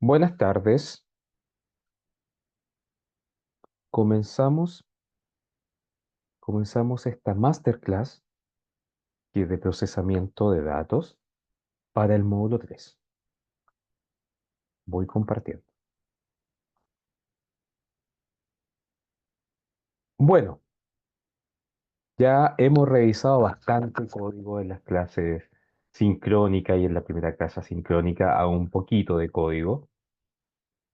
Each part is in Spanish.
Buenas tardes. Comenzamos, comenzamos esta masterclass que es de procesamiento de datos para el módulo 3. Voy compartiendo. Bueno, ya hemos revisado bastante el código en las clases sincrónica y en la primera clase sincrónica a un poquito de código.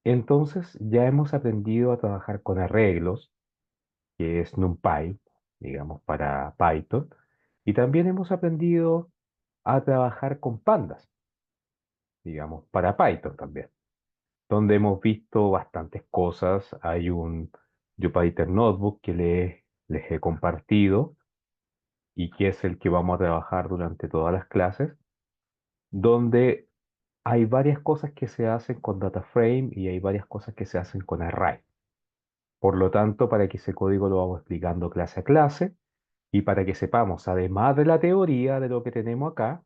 Entonces ya hemos aprendido a trabajar con arreglos, que es NumPy, digamos, para Python. Y también hemos aprendido a trabajar con pandas, digamos, para Python también, donde hemos visto bastantes cosas. Hay un Jupyter Notebook que les he compartido y que es el que vamos a trabajar durante todas las clases, donde hay varias cosas que se hacen con DataFrame y hay varias cosas que se hacen con Array. Por lo tanto, para que ese código lo vamos explicando clase a clase y para que sepamos, además de la teoría de lo que tenemos acá,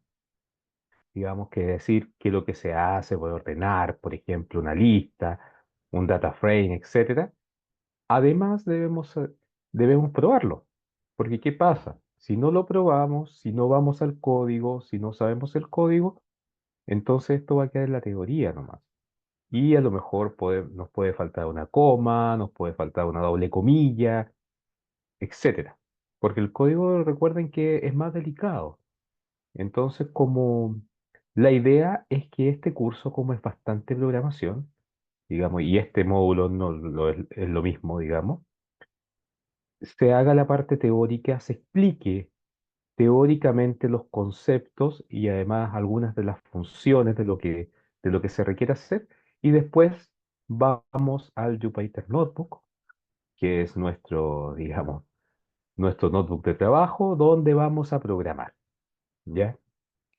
digamos que decir qué es lo que se hace, puede ordenar, por ejemplo, una lista, un data frame, etcétera. Además, debemos probarlo. Porque ¿qué pasa? Si no lo probamos, si no vamos al código, si no sabemos el código, entonces esto va a quedar en la teoría nomás. Y a lo mejor nos puede faltar una coma, nos puede faltar una doble comilla, etcétera. Porque el código, recuerden que es más delicado. Entonces, como la idea es que este curso, como es bastante programación, digamos, y este módulo no es lo mismo, digamos, se haga la parte teórica, se explique teóricamente los conceptos y además algunas de las funciones de lo que se requiere hacer, y después vamos al Jupyter Notebook, que es nuestro, digamos, nuestro notebook de trabajo, donde vamos a programar, ¿ya?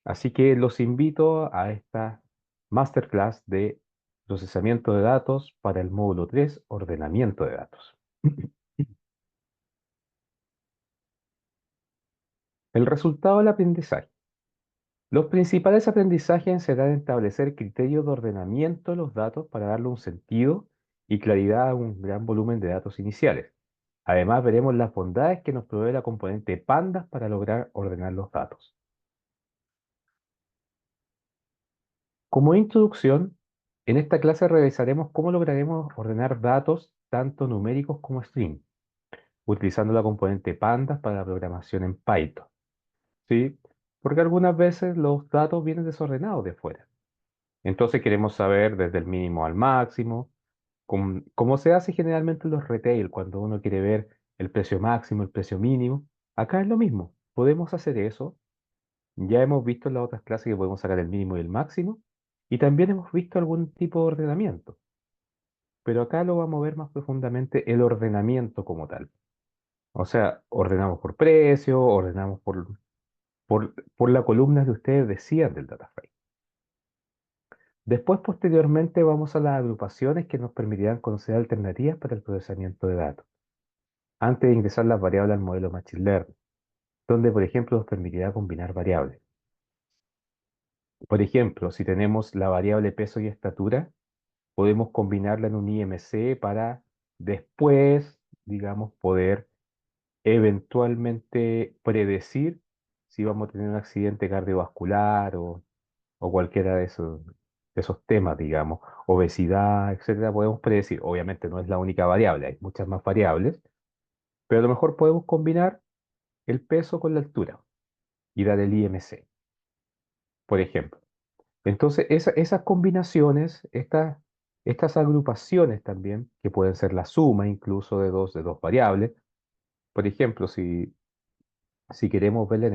Así que los invito a esta masterclass de procesamiento de datos para el módulo 3, ordenamiento de datos. El resultado del aprendizaje. Los principales aprendizajes serán establecer criterios de ordenamiento de los datos para darle un sentido y claridad a un gran volumen de datos iniciales. Además, veremos las bondades que nos provee la componente pandas para lograr ordenar los datos. Como introducción, en esta clase revisaremos cómo lograremos ordenar datos tanto numéricos como string, utilizando la componente pandas para la programación en Python. ¿Sí? Porque algunas veces los datos vienen desordenados de fuera. Entonces queremos saber desde el mínimo al máximo, como se hace generalmente en los retail, cuando uno quiere ver el precio máximo, el precio mínimo. Acá es lo mismo. Podemos hacer eso. Ya hemos visto en las otras clases que podemos sacar el mínimo y el máximo. Y también hemos visto algún tipo de ordenamiento. Pero acá lo vamos a ver más profundamente el ordenamiento como tal. O sea, ordenamos por precio, ordenamos por la columna que ustedes decían del data frame. Después, posteriormente, vamos a las agrupaciones que nos permitirán conocer alternativas para el procesamiento de datos, antes de ingresar las variables al modelo Machine Learning, donde, por ejemplo, nos permitirá combinar variables. Por ejemplo, si tenemos la variable peso y estatura, podemos combinarla en un IMC para después, digamos, poder eventualmente predecir si vamos a tener un accidente cardiovascular o cualquiera de esos temas, digamos, obesidad, etcétera, podemos predecir. Obviamente no es la única variable, hay muchas más variables, pero a lo mejor podemos combinar el peso con la altura y dar el IMC, por ejemplo. Entonces, esas combinaciones, estas agrupaciones también, que pueden ser la suma incluso de dos variables, por ejemplo, si queremos ver la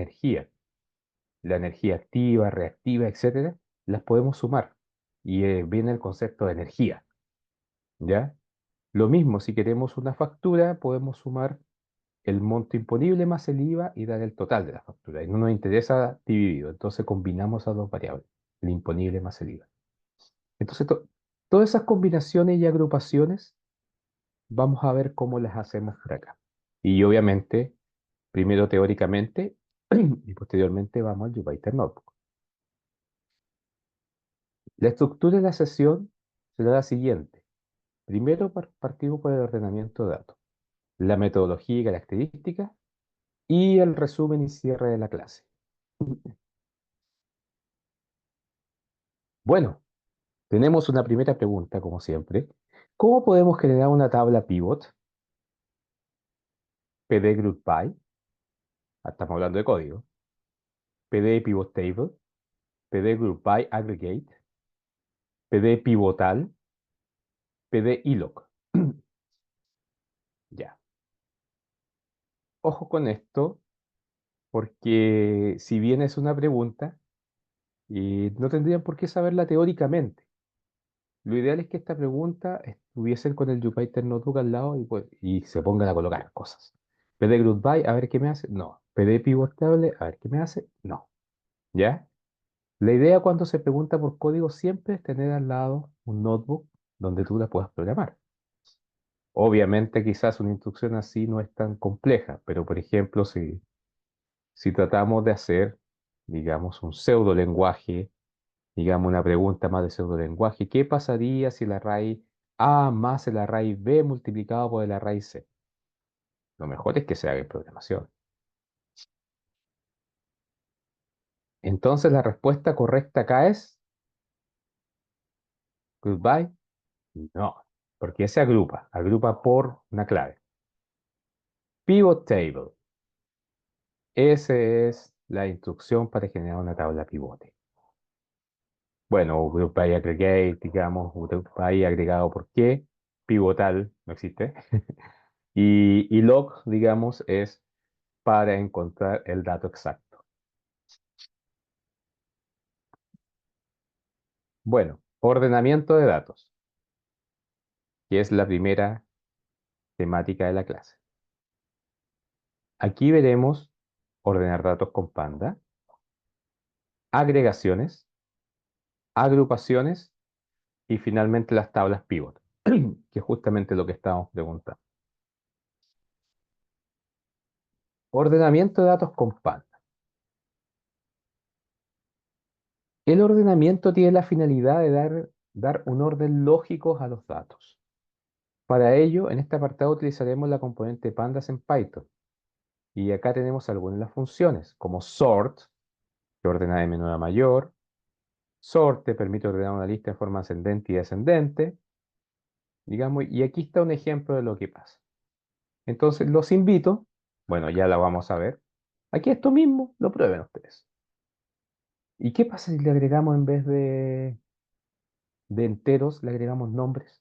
energía activa, reactiva, etcétera, las podemos sumar. Y viene el concepto de energía, ¿ya? Lo mismo, si queremos una factura, podemos sumar el monto imponible más el IVA y dar el total de la factura. Y no nos interesa dividido, entonces combinamos esas dos variables, el imponible más el IVA. Entonces, todas esas combinaciones y agrupaciones, vamos a ver cómo las hacemos por acá. Y obviamente, primero teóricamente y posteriormente vamos al Jupyter Notebook. La estructura de la sesión será la siguiente. Primero partimos por el ordenamiento de datos, la metodología y características y el resumen y cierre de la clase. Bueno, tenemos una primera pregunta, como siempre. ¿Cómo podemos generar una tabla pivot? PD group by, estamos hablando de código. PD pivot table, PD group by aggregate, PD pivotal, PD iloc. Ya. Ojo con esto, porque si bien es una pregunta, no tendrían por qué saberla teóricamente. Lo ideal es que esta pregunta estuviese con el Jupyter Notebook al lado y se pongan a colocar cosas. PD group by, a ver qué me hace. No. PD pivot table, a ver qué me hace. No. ¿Ya? La idea cuando se pregunta por código siempre es tener al lado un notebook donde tú la puedas programar. Obviamente quizás una instrucción así no es tan compleja, pero por ejemplo si tratamos de hacer, digamos, un pseudo lenguaje, digamos una pregunta más de pseudo lenguaje, ¿qué pasaría si el array A más el array B multiplicado por el array C? Lo mejor es que se haga en programación. Entonces la respuesta correcta acá es goodbye. No, porque se agrupa por una clave. Pivot table. Esa es la instrucción para generar una tabla pivote. Bueno, group by aggregate, digamos, group by agregado por qué, pivotal, no existe. Y log, digamos, es para encontrar el dato exacto. Bueno, ordenamiento de datos, que es la primera temática de la clase. Aquí veremos ordenar datos con Panda, agregaciones, agrupaciones y finalmente las tablas pivot, que es justamente lo que estamos preguntando. Ordenamiento de datos con Panda. El ordenamiento tiene la finalidad de dar un orden lógico a los datos. Para ello, en este apartado utilizaremos la componente pandas en Python. Y acá tenemos algunas de las funciones, como sort, que ordena de menor a mayor. Sort te permite ordenar una lista de forma ascendente y descendente. Digamos, y aquí está un ejemplo de lo que pasa. Entonces, los invito, bueno, ya la vamos a ver. Aquí esto mismo, lo prueben ustedes. ¿Y qué pasa si le agregamos en vez de enteros, le agregamos nombres?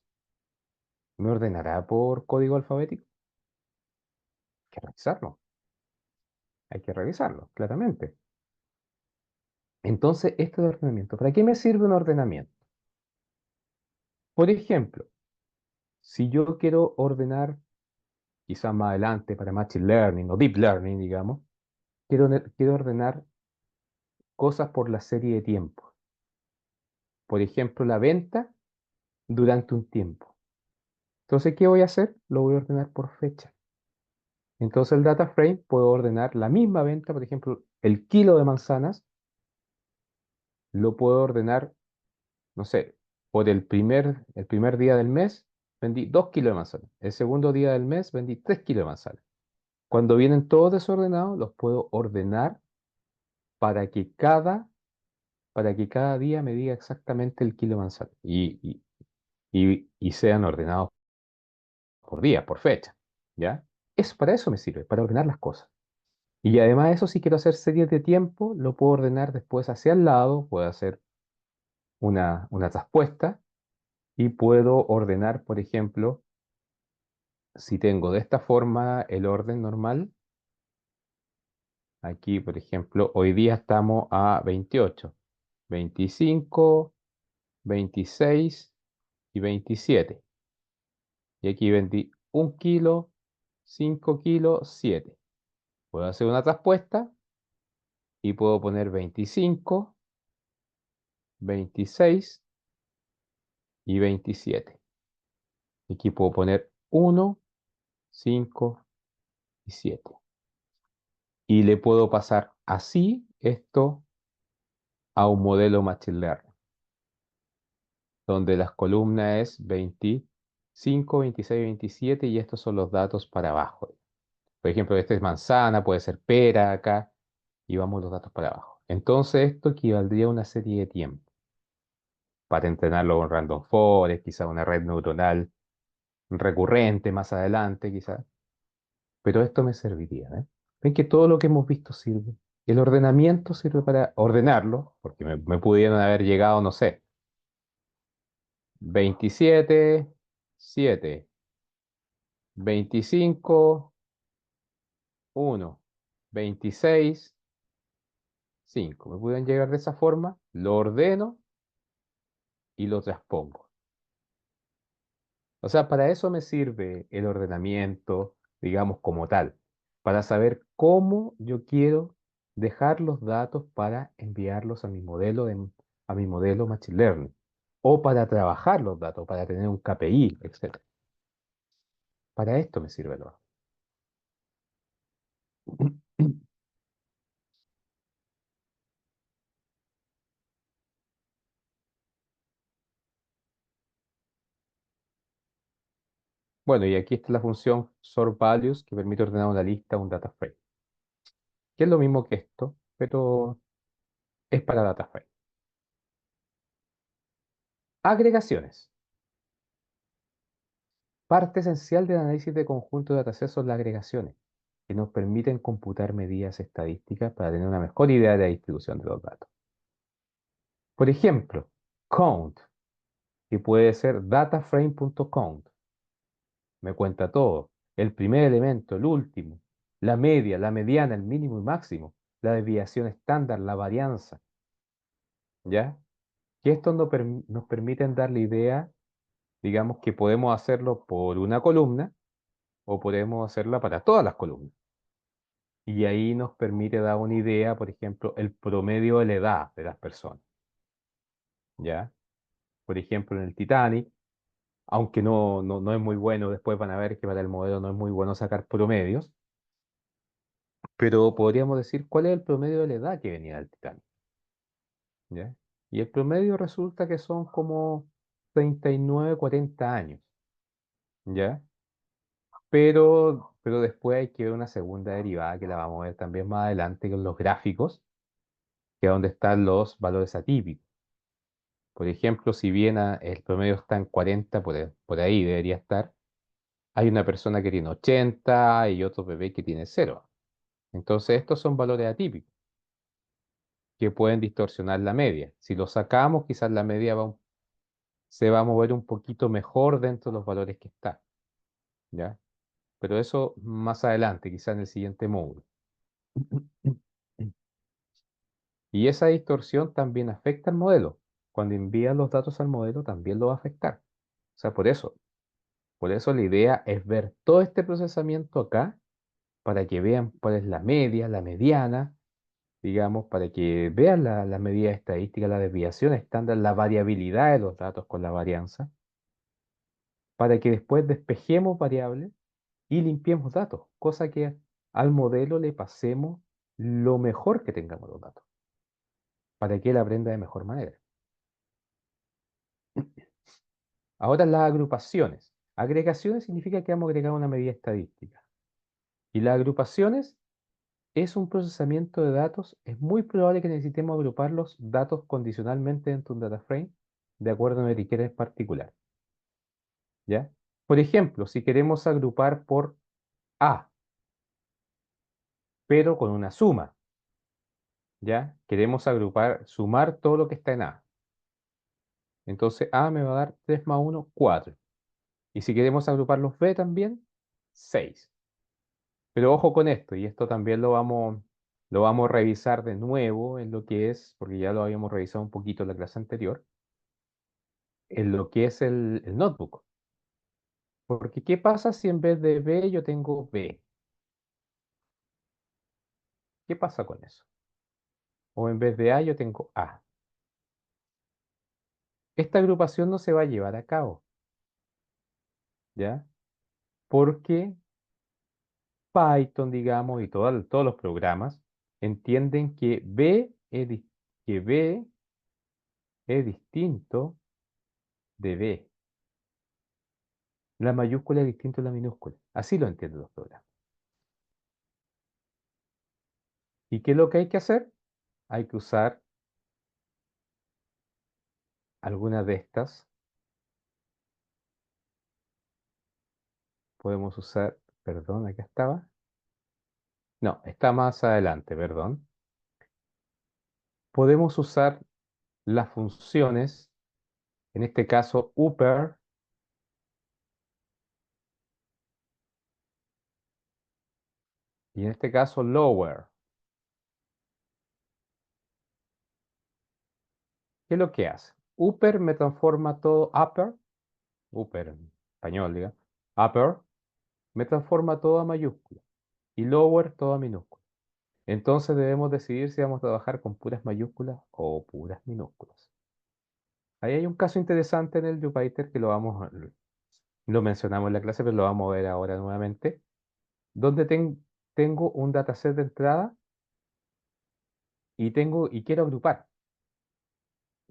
¿Me ordenará por código alfabético? Hay que revisarlo. Hay que revisarlo, claramente. Entonces, este ordenamiento, ¿para qué me sirve un ordenamiento? Por ejemplo, si yo quiero ordenar, quizás más adelante para Machine Learning o Deep Learning, digamos, quiero ordenar cosas por la serie de tiempo. Por ejemplo, la venta durante un tiempo. Entonces, ¿qué voy a hacer? Lo voy a ordenar por fecha. Entonces, el data frame puedo ordenar la misma venta, por ejemplo, el kilo de manzanas, lo puedo ordenar, no sé, por el primer día del mes vendí 2 kilos de manzana. El segundo día del mes vendí 3 kilos de manzana. Cuando vienen todos desordenados, los puedo ordenar para que cada, para que cada día me diga exactamente el kilo de manzana y sean ordenados por día, por fecha. ¿Ya? Para eso me sirve, para ordenar las cosas. Y además de eso, si quiero hacer series de tiempo, lo puedo ordenar después hacia el lado, puedo hacer una traspuesta y puedo ordenar, por ejemplo, si tengo de esta forma el orden normal, aquí, por ejemplo, hoy día estamos a 28, 25, 26 y 27. Y aquí vendí 1 kilo, 5 kilos, 7. Puedo hacer una traspuesta y puedo poner 25, 26 y 27. Aquí puedo poner 1, 5 y 7. Y le puedo pasar así esto a un modelo Machine Learning, donde las columnas es 25, 26, 27 y estos son los datos para abajo. Por ejemplo, este es manzana, puede ser pera acá, y vamos los datos para abajo. Entonces esto equivaldría a una serie de tiempo para entrenarlo con Random Forest, quizá una red neuronal recurrente más adelante, quizá. Pero esto me serviría, ¿eh? Ven que todo lo que hemos visto sirve. El ordenamiento sirve para ordenarlo, porque me pudieron haber llegado, no sé, 27, 7, 25, 1, 26, 5. Me pudieron llegar de esa forma, lo ordeno y lo transpongo. O sea, para eso me sirve el ordenamiento, digamos, como tal, para saber cómo yo quiero dejar los datos para enviarlos a mi modelo a mi modelo Machine Learning, o para trabajar los datos, para tener un KPI, etcétera. Para esto me sirve el orden. Bueno, y aquí está la función sort values que permite ordenar una lista o un data frame, que es lo mismo que esto, pero es para data frame. Agregaciones. Parte esencial del análisis de conjunto de datasets son las agregaciones, que nos permiten computar medidas estadísticas para tener una mejor idea de la distribución de los datos. Por ejemplo, count, que puede ser dataframe.count, me cuenta todo, el primer elemento, el último, la media, la mediana, el mínimo y máximo, la desviación estándar, la varianza, ¿ya? Que esto nos permiten dar la idea, digamos que podemos hacerlo por una columna o podemos hacerla para todas las columnas. Y ahí nos permite dar una idea, por ejemplo, el promedio de la edad de las personas, ¿ya? Por ejemplo, en el Titanic, aunque no es muy bueno, después van a ver que para el modelo no es muy bueno sacar promedios, pero podríamos decir cuál es el promedio de la edad que venía del Titanic, ¿ya? Y el promedio resulta que son como 39, 40 años, ¿ya? Pero después hay que ver una segunda derivada que la vamos a ver también más adelante con los gráficos, que es donde están los valores atípicos. Por ejemplo, si bien el promedio está en 40, por ahí debería estar, hay una persona que tiene 80 y otro bebé que tiene 0. Entonces, estos son valores atípicos que pueden distorsionar la media. Si lo sacamos, quizás la media se va a mover un poquito mejor dentro de los valores que está, ¿ya? Pero eso más adelante, quizás en el siguiente módulo. Y esa distorsión también afecta al modelo. Cuando envías los datos al modelo, también lo va a afectar. O sea, por eso la idea es ver todo este procesamiento acá para que vean cuál es la media, la mediana, digamos, para que vean la medida estadística, la desviación estándar, la variabilidad de los datos con la varianza, para que después despejemos variables y limpiemos datos, cosa que al modelo le pasemos lo mejor que tengamos los datos, para que él aprenda de mejor manera. Ahora las agrupaciones. Agregaciones significa que vamos a agregar una medida estadística. Y las agrupaciones es un procesamiento de datos, es muy probable que necesitemos agrupar los datos condicionalmente dentro de un data frame de acuerdo a una etiqueta en particular, ¿ya? Por ejemplo, si queremos agrupar por A, pero con una suma, ¿ya? Queremos agrupar, sumar todo lo que está en A. Entonces A me va a dar 3 más 1, 4. Y si queremos agrupar los B también, 6. Pero ojo con esto, y esto también lo vamos a revisar de nuevo en lo que es, porque ya lo habíamos revisado un poquito en la clase anterior, en lo que es el notebook. Porque ¿qué pasa si en vez de B yo tengo B? ¿Qué pasa con eso? O en vez de A yo tengo A. Esta agrupación no se va a llevar a cabo, ¿ya? Porque Python, digamos, y todos los programas entienden que B es distinto de B. La mayúscula es distinta a la minúscula. Así lo entienden los programas. ¿Y qué es lo que hay que hacer? Hay que usar alguna de estas. Podemos usar, perdón, acá estaba. No, está más adelante, perdón. Podemos usar las funciones, en este caso upper y en este caso lower. ¿Qué es lo que hace? Upper me transforma todo, upper en español, diga, upper me transforma todo a mayúscula y lower todo a minúscula. Entonces debemos decidir si vamos a trabajar con puras mayúsculas o puras minúsculas. Ahí hay un caso interesante en el Jupyter que lo mencionamos en la clase, pero lo vamos a ver ahora nuevamente, donde tengo un dataset de entrada y quiero agrupar.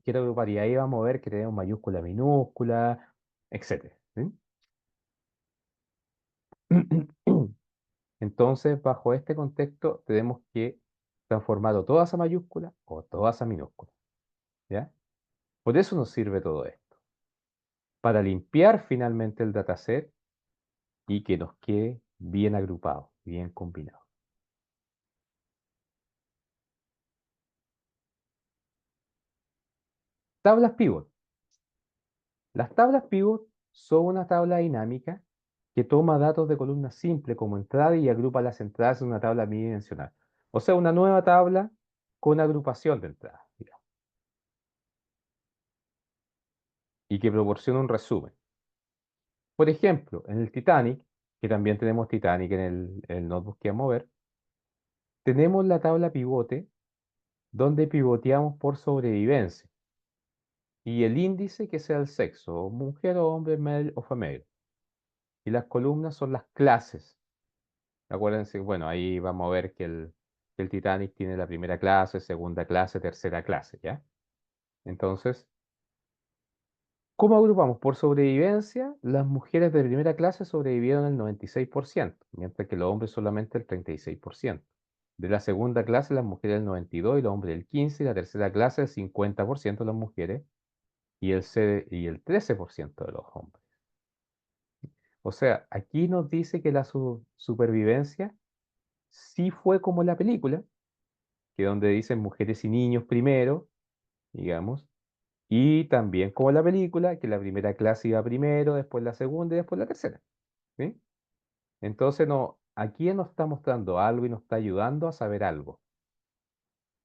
Quiero agrupar y ahí vamos a ver que tenemos mayúscula, minúscula, etcétera. ¿Sí? Entonces, bajo este contexto, tenemos que transformar o todas a mayúscula o todas a minúscula. ¿Ya? Por eso nos sirve todo esto. Para limpiar finalmente el dataset y que nos quede bien agrupado, bien combinado. Tablas pivot. Las tablas pivot son una tabla dinámica que toma datos de columnas simples como entrada y agrupa las entradas en una tabla bidimensional. O sea, una nueva tabla con agrupación de entradas, digamos, y que proporciona un resumen. Por ejemplo, en el Titanic, que también tenemos Titanic en el notebook que vamos a ver, tenemos la tabla pivote donde pivoteamos por sobrevivencia y el índice que sea el sexo, mujer o hombre, male o female. Y las columnas son las clases. Acuérdense, bueno, ahí vamos a ver que el Titanic tiene la primera clase, segunda clase, tercera clase, ¿ya? Entonces, ¿cómo agrupamos? Por sobrevivencia, las mujeres de primera clase sobrevivieron el 96%, mientras que los hombres solamente el 36%. De la segunda clase, las mujeres el 92% y los hombres el 15%, y la tercera clase el 50% de las mujeres y el 13% de los hombres. O sea, aquí nos dice que la supervivencia sí fue como en la película, que donde dicen mujeres y niños primero, digamos, y también como en la película, que la primera clase iba primero, después la segunda y después la tercera. ¿Sí? Entonces, no, aquí nos está mostrando algo y nos está ayudando a saber algo.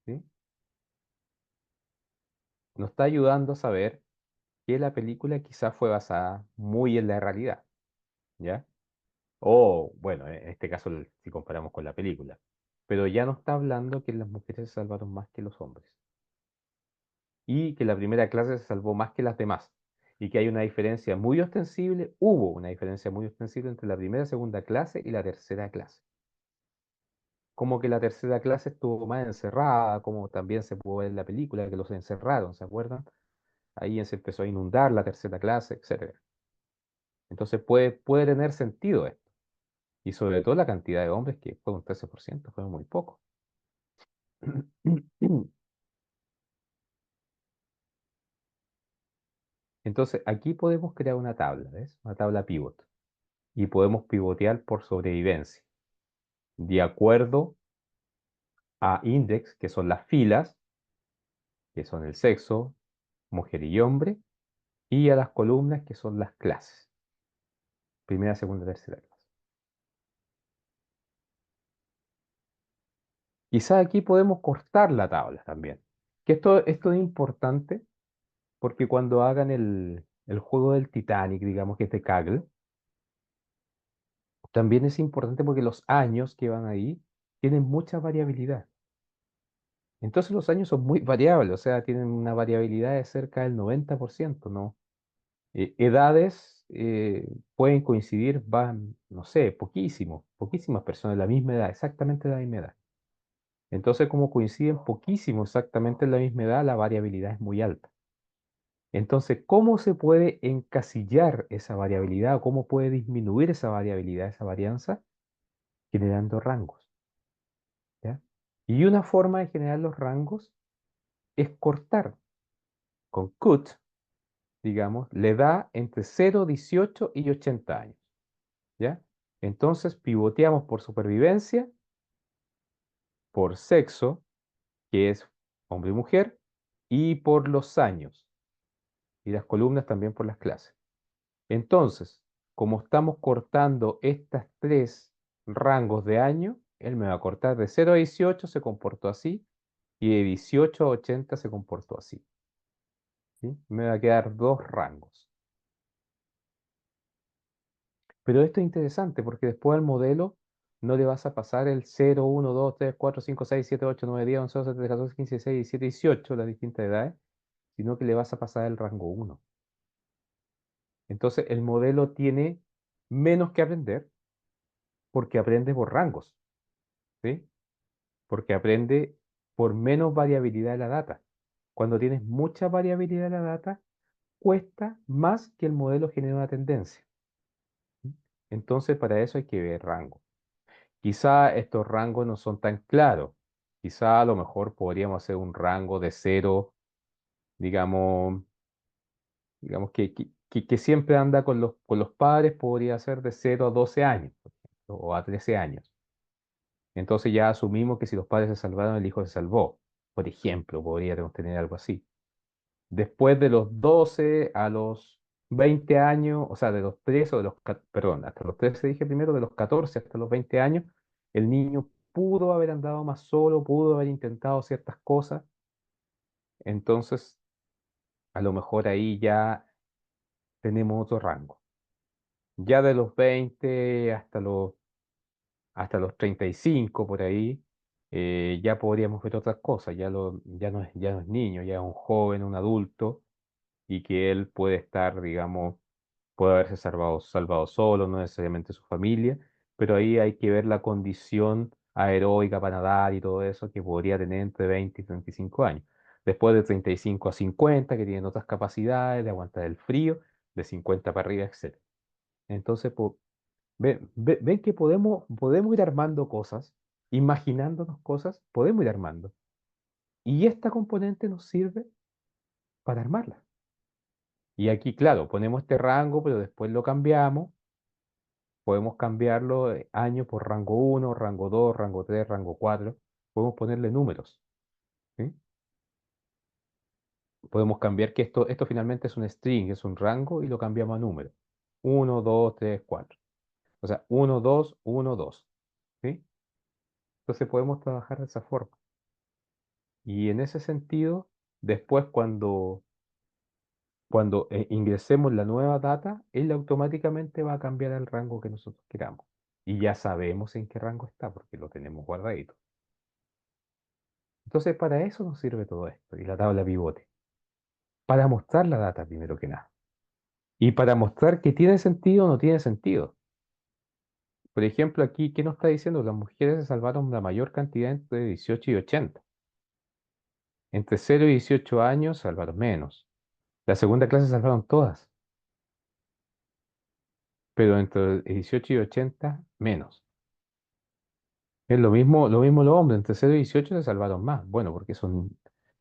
¿Sí? Nos está ayudando a saber que la película quizás fue basada muy en la realidad. ¿Ya? O, bueno, en este caso, si comparamos con la película. Pero ya no está hablando que las mujeres se salvaron más que los hombres. Y que la primera clase se salvó más que las demás. Y que hay una diferencia muy ostensible, hubo una diferencia muy ostensible entre la primera y segunda clase y la tercera clase. Como que la tercera clase estuvo más encerrada, como también se pudo ver en la película, que los encerraron, ¿se acuerdan? Ahí se empezó a inundar la tercera clase, etcétera. Entonces puede tener sentido esto. Y sobre todo la cantidad de hombres, que fue un 13%, fue muy poco. Entonces, aquí podemos crear una tabla, ¿ves? Una tabla pivot. Y podemos pivotear por sobrevivencia, de acuerdo a index, que son las filas, que son el sexo, mujer y hombre, y a las columnas, que son las clases. Primera, segunda, tercera clase. Quizá aquí podemos cortar la tabla también. Que esto es importante porque cuando hagan el juego del Titanic, digamos que es de Kaggle, también es importante porque los años que van ahí tienen mucha variabilidad. Entonces los años son muy variables, o sea, tienen una variabilidad de cerca del 90%, ¿no? Edades pueden coincidir, van, no sé, poquísimas personas de la misma edad, exactamente la misma edad. Entonces, como coinciden poquísimo exactamente en la misma edad, la variabilidad es muy alta. Entonces, ¿cómo se puede encasillar esa variabilidad o cómo puede disminuir esa variabilidad, esa varianza? Generando rangos, ¿ya? Y una forma de generar los rangos es cortar con cut, digamos, le da entre 0, 18 y 80 años, ¿ya? Entonces pivoteamos por supervivencia, por sexo, que es hombre y mujer, y por los años, y las columnas también por las clases. Entonces, como estamos cortando estas tres rangos de año, él me va a cortar de 0 a 18 se comportó así, y de 18 a 80 se comportó así, ¿sí? Me va a quedar dos rangos. Pero esto es interesante porque después al modelo no le vas a pasar el 0, 1, 2, 3, 4, 5, 6, 7, 8, 9, 10, 11, 12, 13, 14, 15, 16, 17, 18, las distintas edades, sino que le vas a pasar el rango 1. Entonces el modelo tiene menos que aprender porque aprende por rangos, ¿sí? Porque aprende por menos variabilidad de la data. Cuando tienes mucha variabilidad de la data, cuesta más que el modelo genere una tendencia. ¿Sí? Entonces para eso hay que ver rango. Quizá estos rangos no son tan claros. Quizá a lo mejor podríamos hacer un rango de cero, digamos, digamos que siempre anda con los padres, podría ser de 0 a 12 años, por ejemplo, o a 13 años. Entonces ya asumimos que si los padres se salvaron, el hijo se salvó. Por ejemplo, podríamos tener algo así. Después de los 12 a los 20 años, o sea, de los 13 o de los, perdón, hasta los 13 dije primero, de los 14 hasta los 20 años, el niño pudo haber andado más solo, pudo haber intentado ciertas cosas, entonces a lo mejor ahí ya tenemos otro rango. Ya de los 20 hasta los 35 por ahí, ya podríamos ver otras cosas, ya no es niño, ya es un joven, un adulto, y que él puede estar, digamos, puede haberse salvado solo, no necesariamente su familia, pero ahí hay que ver la condición aeróbica para nadar y todo eso que podría tener entre 20 y 35 años. Después de 35 a 50, que tienen otras capacidades de aguantar el frío, de 50 para arriba, etc. Entonces, ven que podemos ir armando cosas, imaginándonos cosas, podemos ir armando. Y esta componente nos sirve para armarla. Y aquí, claro, ponemos este rango, pero después lo cambiamos. Podemos cambiarlo año por rango 1, rango 2, rango 3, rango 4. Podemos ponerle números, ¿sí? Podemos cambiar que esto finalmente es un string, es un rango y lo cambiamos a número. 1, 2, 3, 4. O sea, 1, 2, 1, 2. ¿Sí? Entonces podemos trabajar de esa forma. Y en ese sentido, después cuando ingresemos la nueva data, él automáticamente va a cambiar el rango que nosotros queramos. Y ya sabemos en qué rango está porque lo tenemos guardadito. Entonces, para eso nos sirve todo esto y la tabla pivote. Para mostrar la data primero que nada. Y para mostrar que tiene sentido o no tiene sentido. Por ejemplo, aquí, ¿qué nos está diciendo? Las mujeres se salvaron la mayor cantidad entre 18 y 80. Entre 0 y 18 años salvaron menos. La segunda clase salvaron todas, pero entre 18 y 80 menos. Es lo mismo los hombres, entre 0 y 18 se salvaron más. Bueno, porque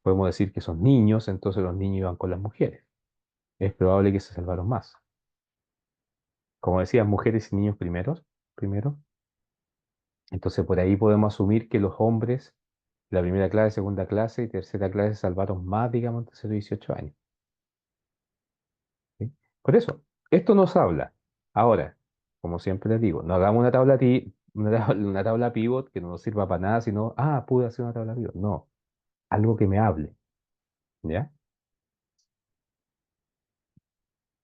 podemos decir que son niños, entonces los niños iban con las mujeres. Es probable que se salvaron más. Como decía, mujeres y niños primero. Entonces por ahí podemos asumir que los hombres, la primera clase, segunda clase y tercera clase salvaron más, digamos, entre 0 y 18 años. ¿Sí? Por eso, esto nos habla. Ahora, como siempre les digo, no hagamos una tabla pivot que no nos sirva para nada, sino, pude hacer una tabla pivot. No, algo que me hable, ¿ya?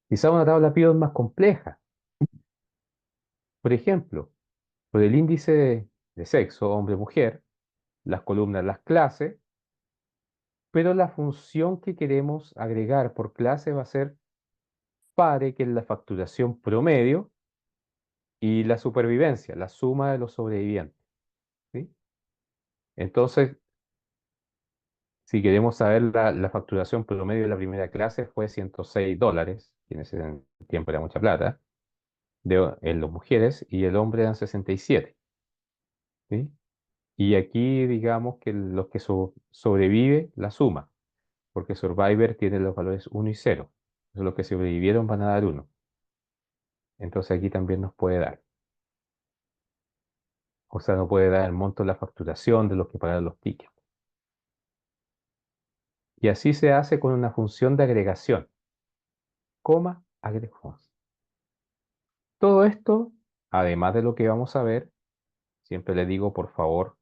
Quizá una tabla pivot más compleja. Por ejemplo, por el índice de sexo, hombre-mujer, las columnas, las clases, pero la función que queremos agregar por clase va a ser pare, que es la facturación promedio, y la supervivencia, la suma de los sobrevivientes. ¿Sí? Entonces, Si queremos saber la facturación promedio de la primera clase fue $106, que en ese tiempo era mucha plata, en las mujeres, y el hombre eran 67, ¿sí? Y aquí digamos que los que sobrevive la suma, porque Survivor tiene los valores uno y cero. Entonces, los que sobrevivieron van a dar uno. Entonces aquí también nos puede dar. O sea, no puede dar el monto de la facturación de los que pagaron los tickets. Y así se hace con una función de agregación, coma, agregamos. Todo esto, además de lo que vamos a ver, siempre le digo, por favor,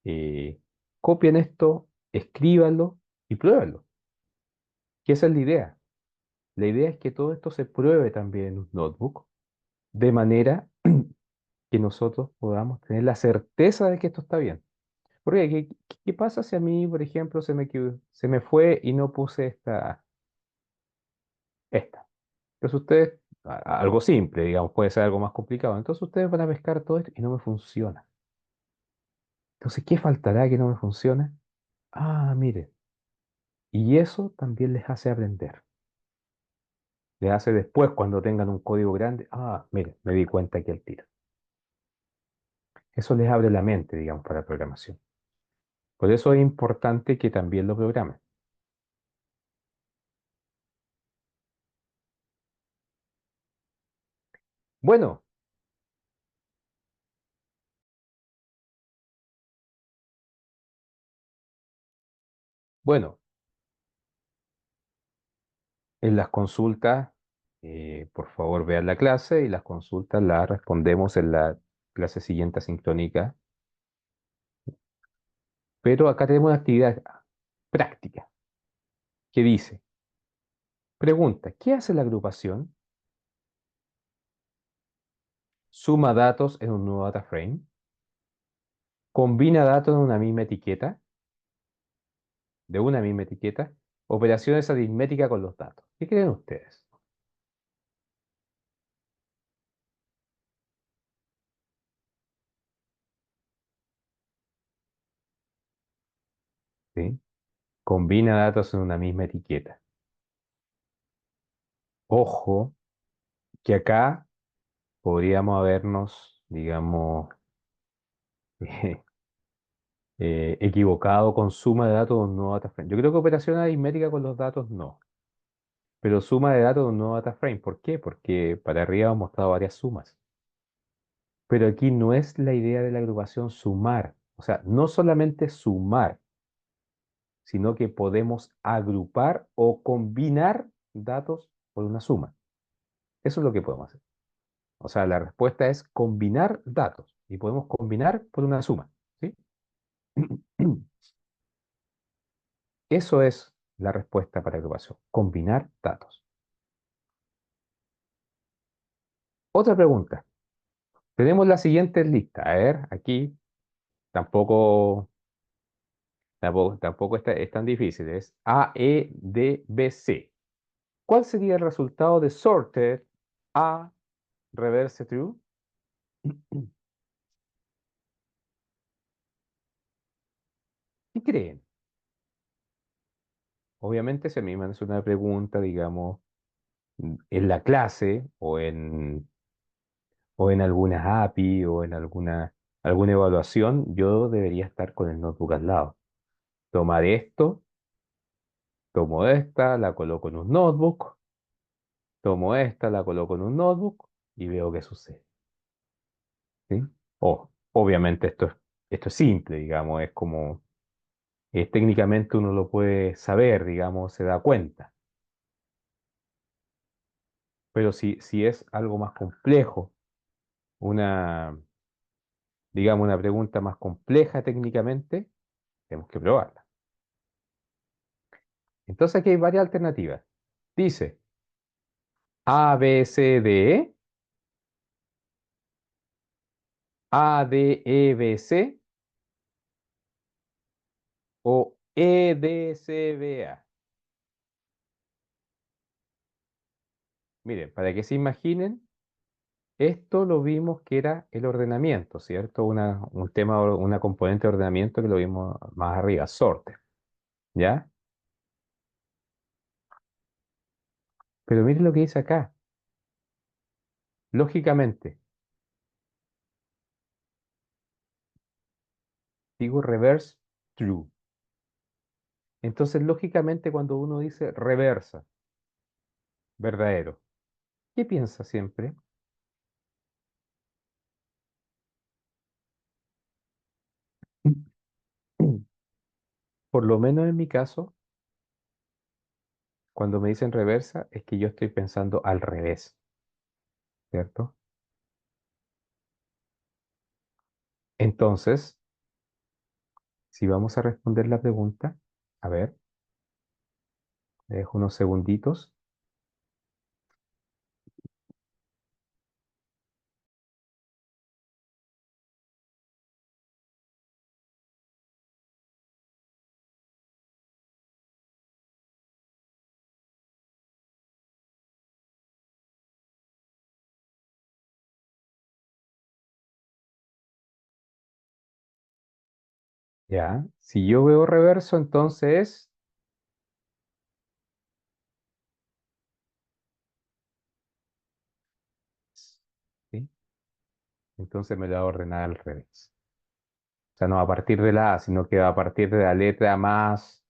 eh, copien esto, escríbanlo y pruébenlo. Que esa es la idea. La idea es que todo esto se pruebe también en un notebook, de manera que nosotros podamos tener la certeza de que esto está bien. Porque, ¿qué pasa si a mí, por ejemplo, se me fue y no puse esta? Entonces ustedes, algo simple, digamos, puede ser algo más complicado. Entonces ustedes van a pescar todo esto y no me funciona. Entonces, ¿qué faltará que no me funcione? Ah, mire, y eso también les hace aprender. Les hace después, cuando tengan un código grande, ah, mire, me di cuenta aquí al tiro. Eso les abre la mente, digamos, para la programación. Por eso es importante que también lo programen. Bueno, bueno, en las consultas, por favor vean la clase y las consultas las respondemos en la clase siguiente asincrónica. Pero acá tenemos una actividad práctica que dice, pregunta, ¿qué hace la agrupación? Suma datos en un nuevo data frame, combina datos en una misma etiqueta, de una misma etiqueta, operaciones aritméticas con los datos. ¿Qué creen ustedes? ¿Sí? Combina datos en una misma etiqueta. Ojo, que acá podríamos habernos, digamos, equivocado con suma de datos de un nuevo data frame. Yo creo que operación aritmética con los datos no, pero suma de datos de un nuevo data frame. ¿Por qué? Porque para arriba hemos mostrado varias sumas. Pero aquí no es la idea de la agrupación sumar, o sea, no solamente sumar, sino que podemos agrupar o combinar datos por una suma. Eso es lo que podemos hacer. O sea, la respuesta es combinar datos y podemos combinar por una suma, ¿sí? Eso es la respuesta para agrupación, combinar datos. Otra pregunta. Tenemos la siguiente lista. A ver, aquí tampoco, tampoco es tan difícil. Es A, E, D, B, C. ¿Cuál sería el resultado de sorted A reverse true? ¿Qué creen? Obviamente, si a mí me hace una pregunta, digamos, en la clase o en alguna API o en alguna evaluación, yo debería estar con el notebook al lado. Tomar esto, tomo esta, la coloco en un notebook, tomo esta, la coloco en un notebook y veo qué sucede. ¿Sí? Obviamente esto es simple, digamos, es como, técnicamente uno lo puede saber, digamos, se da cuenta. Pero si es algo más complejo, una, digamos, una pregunta más compleja técnicamente, tenemos que probarla. Entonces aquí hay varias alternativas. Dice A, B, C, D, E, A, D, E, B, C o E, D, C, B, A. Miren, para que se imaginen, esto lo vimos que era el ordenamiento, ¿cierto? Un tema, una componente de ordenamiento que lo vimos más arriba, sorted. ¿ya? Pero mire lo que dice acá. Lógicamente, digo reverse true. Entonces, lógicamente, cuando uno dice reversa, verdadero, ¿qué piensa siempre? Por lo menos en mi caso, cuando me dicen reversa, es que yo estoy pensando al revés, ¿cierto? Entonces, si vamos a responder la pregunta, a ver, me dejo unos segunditos. Ya, si yo veo reverso, entonces, ¿sí? Entonces me lo va a ordenar al revés. O sea, no a partir de la A, sino que va a partir de la letra más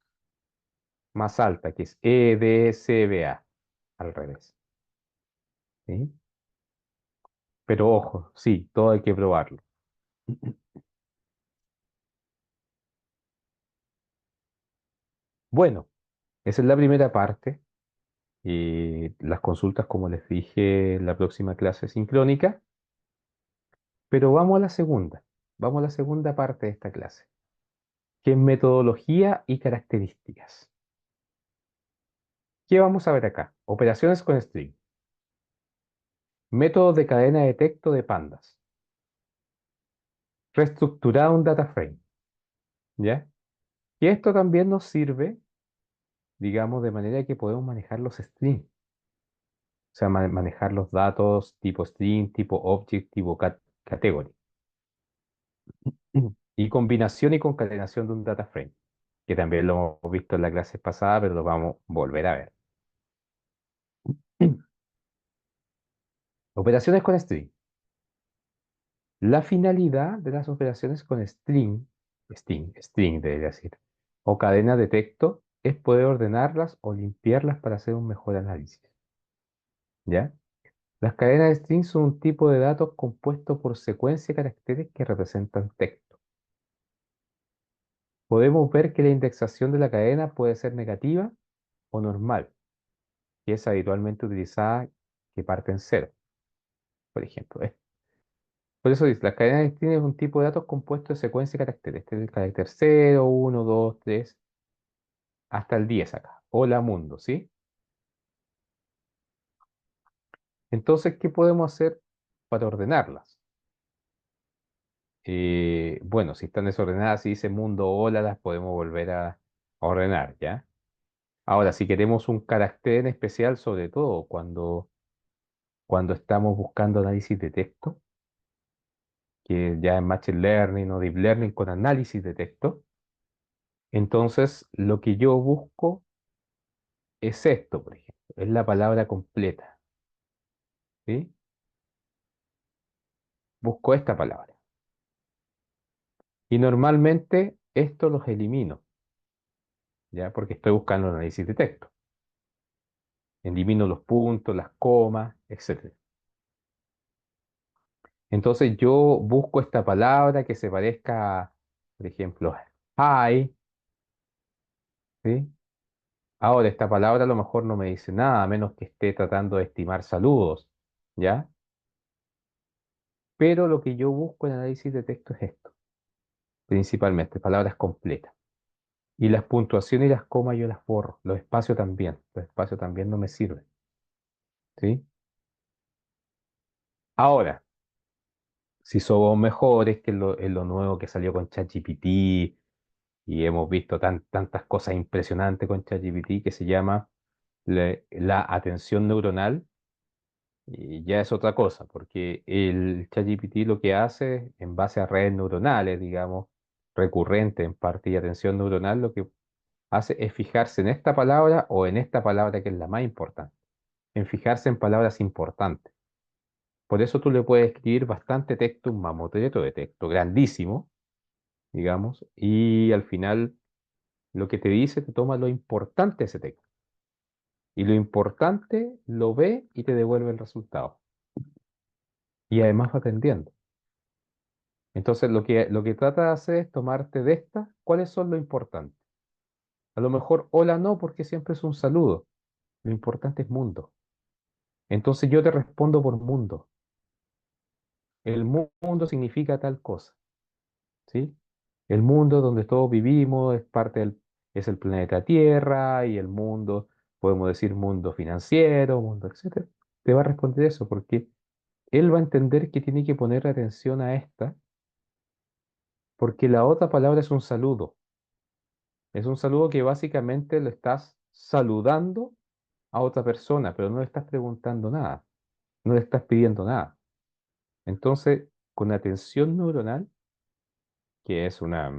alta, que es E, D, C, B, A, al revés. ¿Sí? Pero ojo, sí, todo hay que probarlo. Bueno, esa es la primera parte. Y las consultas, como les dije, en la próxima clase sincrónica. Pero vamos a la segunda. Vamos a la segunda parte de esta clase, que es metodología y características. ¿Qué vamos a ver acá? Operaciones con string. Métodos de cadena de texto de pandas. Reestructurado un data frame. ¿Ya? Y esto también nos sirve, digamos, de manera que podemos manejar los strings. O sea, manejar los datos tipo string, tipo object, tipo category. Y combinación y concatenación de un data frame, que también lo hemos visto en la clase pasada, pero lo vamos a volver a ver. Operaciones con string. La finalidad de las operaciones con string debería decir, o cadena de texto, es poder ordenarlas o limpiarlas para hacer un mejor análisis. ¿Ya? Las cadenas de string son un tipo de datos compuesto por secuencia de caracteres que representan texto. Podemos ver que la indexación de la cadena puede ser negativa o normal, que es habitualmente utilizada que parte en cero, por ejemplo. Por eso dice, las cadenas de string es un tipo de datos compuesto de secuencia de caracteres. Este es el carácter 0, 1, 2, 3, hasta el 10 acá. Hola mundo, ¿sí? Entonces, ¿qué podemos hacer para ordenarlas? Bueno, si están desordenadas, si dice mundo hola, las podemos volver a ordenar, ¿ya? Ahora, si queremos un carácter en especial, sobre todo cuando estamos buscando análisis de texto, que ya es Machine Learning o Deep Learning con análisis de texto, entonces lo que yo busco es esto, por ejemplo, es la palabra completa, ¿sí? Busco esta palabra. Y normalmente esto los elimino, ¿ya? Porque estoy buscando análisis de texto. Elimino los puntos, las comas, etcétera. Entonces yo busco esta palabra que se parezca, por ejemplo, hi, ¿sí? Ahora, esta palabra a lo mejor no me dice nada, a menos que esté tratando de estimar saludos, ¿ya? Pero lo que yo busco en análisis de texto es esto, principalmente, palabras completas. Y las puntuaciones y las comas yo las borro, los espacios también no me sirven, ¿sí? Ahora, si somos mejores que en lo nuevo que salió con ChatGPT y hemos visto tantas cosas impresionantes con ChatGPT que se llama la atención neuronal, y ya es otra cosa, porque el ChatGPT lo que hace en base a redes neuronales, digamos, recurrente en parte y atención neuronal, hace es fijarse en esta palabra o en esta palabra que es la más importante, en fijarse en palabras importantes. Por eso tú le puedes escribir bastante texto, un mamotreto de texto, grandísimo, digamos, y al final lo que te dice te toma lo importante de ese texto. Y lo importante lo ve y te devuelve el resultado. Y además va aprendiendo. Entonces lo que trata de hacer es tomarte de estas, ¿cuáles son lo importante? A lo mejor hola no, porque siempre es un saludo. Lo importante es mundo. Entonces yo te respondo por mundo. El mundo significa tal cosa, ¿sí? El mundo donde todos vivimos es es el planeta Tierra y el mundo, podemos decir mundo financiero, mundo, etcétera. Te va a responder eso porque él va a entender que tiene que poner atención a esta, porque la otra palabra es un saludo. Es un saludo que básicamente lo estás saludando a otra persona, pero no le estás preguntando nada, no le estás pidiendo nada. Entonces, con atención neuronal, que es una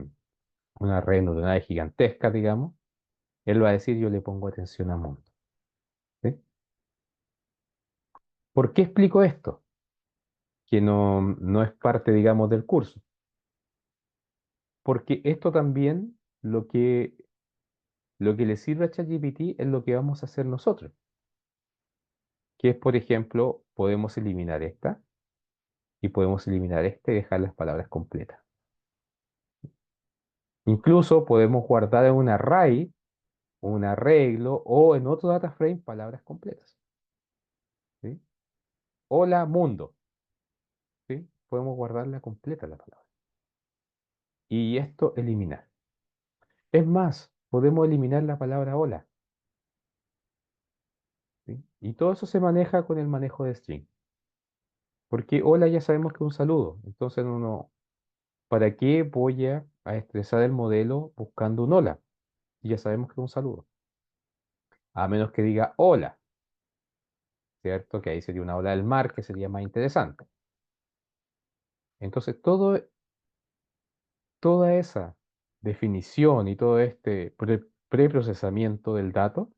red neuronal gigantesca, digamos, él va a decir, yo le pongo atención a mundo. ¿Sí? ¿Por qué explico esto? Que no es parte, digamos, del curso. Porque esto también lo que le sirve a ChatGPT es lo que vamos a hacer nosotros. Que es, por ejemplo, podemos eliminar esta y podemos eliminar este y dejar las palabras completas. Incluso podemos guardar en un array, un arreglo o en otro data frame palabras completas. ¿Sí? Hola mundo. ¿Sí? Podemos guardarla completa la palabra. Y esto eliminar. Es más, podemos eliminar la palabra hola. ¿Sí? Y todo eso se maneja con el manejo de string. Porque hola ya sabemos que es un saludo. Entonces, ¿para qué voy a estresar el modelo buscando un hola? Y ya sabemos que es un saludo. A menos que diga hola, ¿cierto? Que ahí sería una ola del mar que sería más interesante. Entonces, toda esa definición y todo este preprocesamiento del dato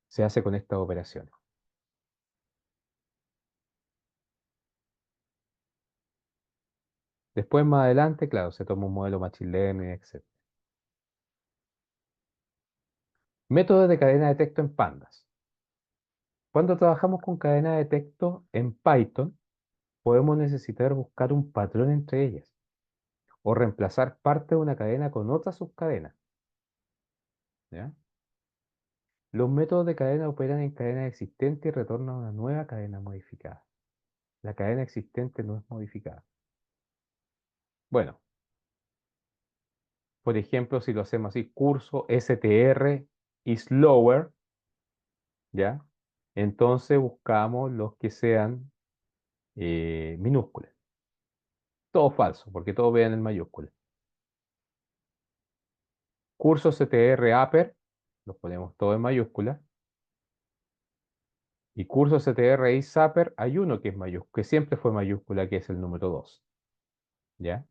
se hace con estas operaciones. Después, más adelante, claro, se toma un modelo Machine Learning, etc. Métodos de cadena de texto en pandas. Cuando trabajamos con cadena de texto en Python, podemos necesitar buscar un patrón entre ellas o reemplazar parte de una cadena con otra subcadena. ¿Ya? Los métodos de cadena operan en cadena existente y retornan una nueva cadena modificada. La cadena existente no es modificada. Bueno, por ejemplo, si lo hacemos así, curso str is lower, ¿ya? Entonces buscamos los que sean minúsculas. Todo falso, porque todo vean en mayúsculas. Curso str upper, los ponemos todo en mayúsculas. Y curso str is upper, hay uno que es mayúscula, que siempre fue mayúscula, que es el número 2. ¿Ya?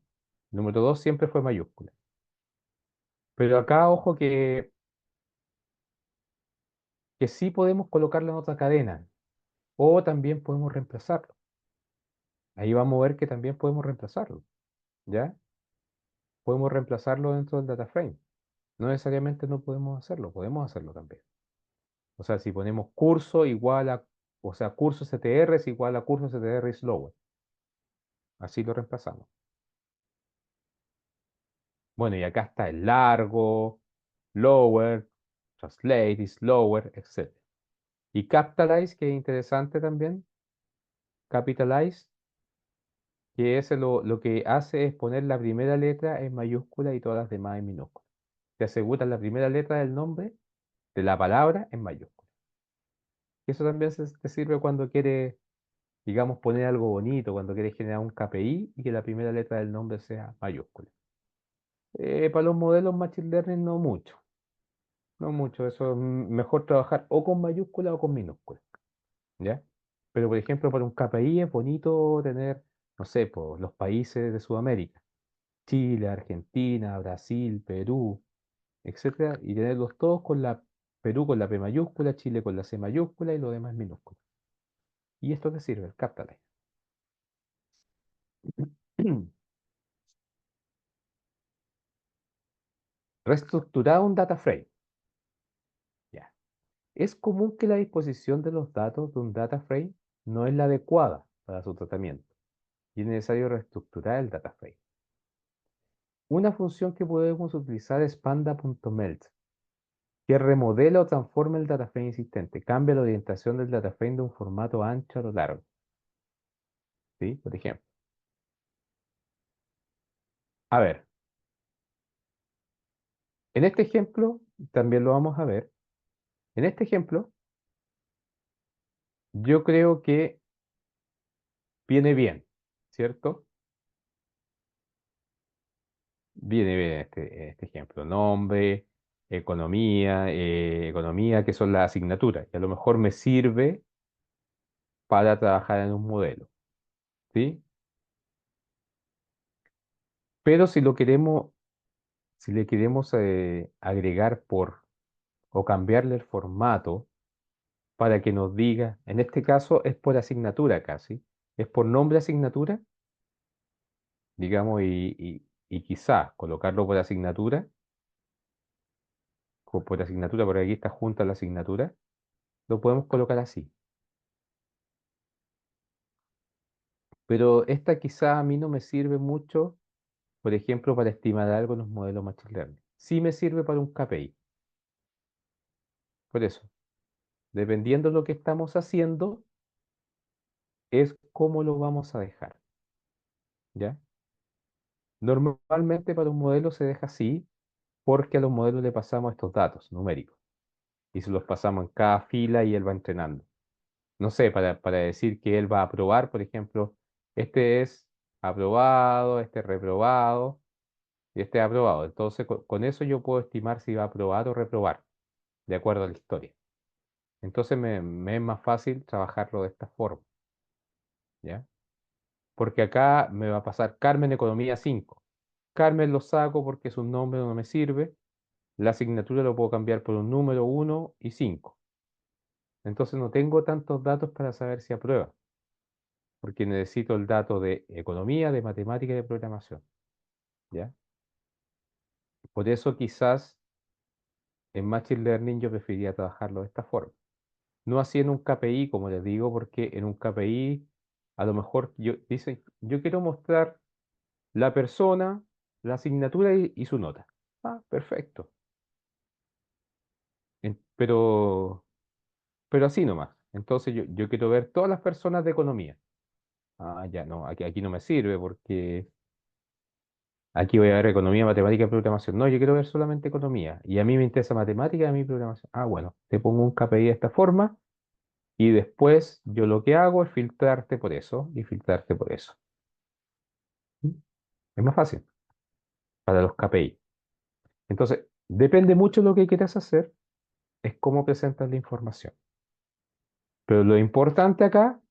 El número 2 siempre fue mayúscula. Pero acá, ojo que sí podemos colocarlo en otra cadena. O también podemos reemplazarlo. Ahí vamos a ver que también podemos reemplazarlo. ¿Ya? Podemos reemplazarlo dentro del data frame. No necesariamente no podemos hacerlo también. O sea, si ponemos curso igual a, o sea, curso str es igual a curso str is lower. Así lo reemplazamos. Bueno, y acá está el largo, lower, translate is lower, etc. Y capitalize, que es interesante también, capitalize, que es lo que hace es poner la primera letra en mayúscula y todas las demás en minúscula. Te asegura la primera letra del nombre de la palabra en mayúscula. Y eso también te sirve cuando quieres, digamos, poner algo bonito, cuando quieres generar un KPI y que la primera letra del nombre sea mayúscula. Para los modelos Machine Learning no mucho, no mucho. Eso es mejor trabajar o con mayúscula o con minúscula, ¿ya? Pero por ejemplo, para un KPI es bonito tener, no sé, pues, los países de Sudamérica. Chile, Argentina, Brasil, Perú. etcétera, y tenerlos todos con la Perú con la P mayúscula, Chile con la C mayúscula y lo demás minúscula. Y esto te sirve, el Captalite. Reestructurar un data frame. Ya. Es común que la disposición de los datos de un data frame no es la adecuada para su tratamiento y es necesario reestructurar el data frame. Una función que podemos utilizar es panda.melt, que remodela o transforma el data frame existente, cambia la orientación del data frame de un formato ancho a lo largo. ¿Sí? Por ejemplo. A ver, en este ejemplo, también lo vamos a ver. En este ejemplo, yo creo que viene bien, ¿cierto? Viene bien este ejemplo. Nombre, economía, que son las asignaturas. Y a lo mejor me sirve para trabajar en un modelo, ¿sí? Pero si le queremos agregar o cambiarle el formato para que nos diga, en este caso es por asignatura casi, es por nombre asignatura, digamos, y quizás colocarlo por asignatura, porque aquí está junta la asignatura, lo podemos colocar así. Pero esta quizá a mí no me sirve mucho, por ejemplo, para estimar algo en los modelos Machine Learning. Sí me sirve para un KPI. Por eso, dependiendo de lo que estamos haciendo, es cómo lo vamos a dejar. ¿Ya? Normalmente para un modelo se deja así porque a los modelos le pasamos estos datos numéricos y se los pasamos en cada fila y él va entrenando. No sé, para decir que él va a aprobar, por ejemplo, este es aprobado, este es reprobado y este es aprobado. Entonces, con eso yo puedo estimar si va a aprobar o reprobar, de acuerdo a la historia. Entonces me es más fácil trabajarlo de esta forma, ¿ya? Porque acá me va a pasar Carmen Economía 5. Carmen lo saco porque es un nombre, no me sirve. La asignatura lo puedo cambiar por un número 1 y 5. Entonces no tengo tantos datos para saber si aprueba, porque necesito el dato de economía, de matemática y de programación, ¿ya? Por eso quizás en Machine Learning yo preferiría trabajarlo de esta forma. No así en un KPI, como les digo, porque en un KPI a lo mejor dice, yo quiero mostrar la persona, la asignatura y su nota. Ah, perfecto. Pero así nomás. Entonces yo quiero ver todas las personas de economía. Ah, ya no, aquí no me sirve porque aquí voy a ver economía, matemática y programación. No, yo quiero ver solamente economía. Y a mí me interesa matemática y a mí programación. Ah, bueno, te pongo un KPI de esta forma y después yo lo que hago es filtrarte por eso y filtrarte por eso. ¿Mm? Es más fácil para los KPI. Entonces, depende mucho de lo que quieras hacer, es cómo presentas la información. Pero lo importante acá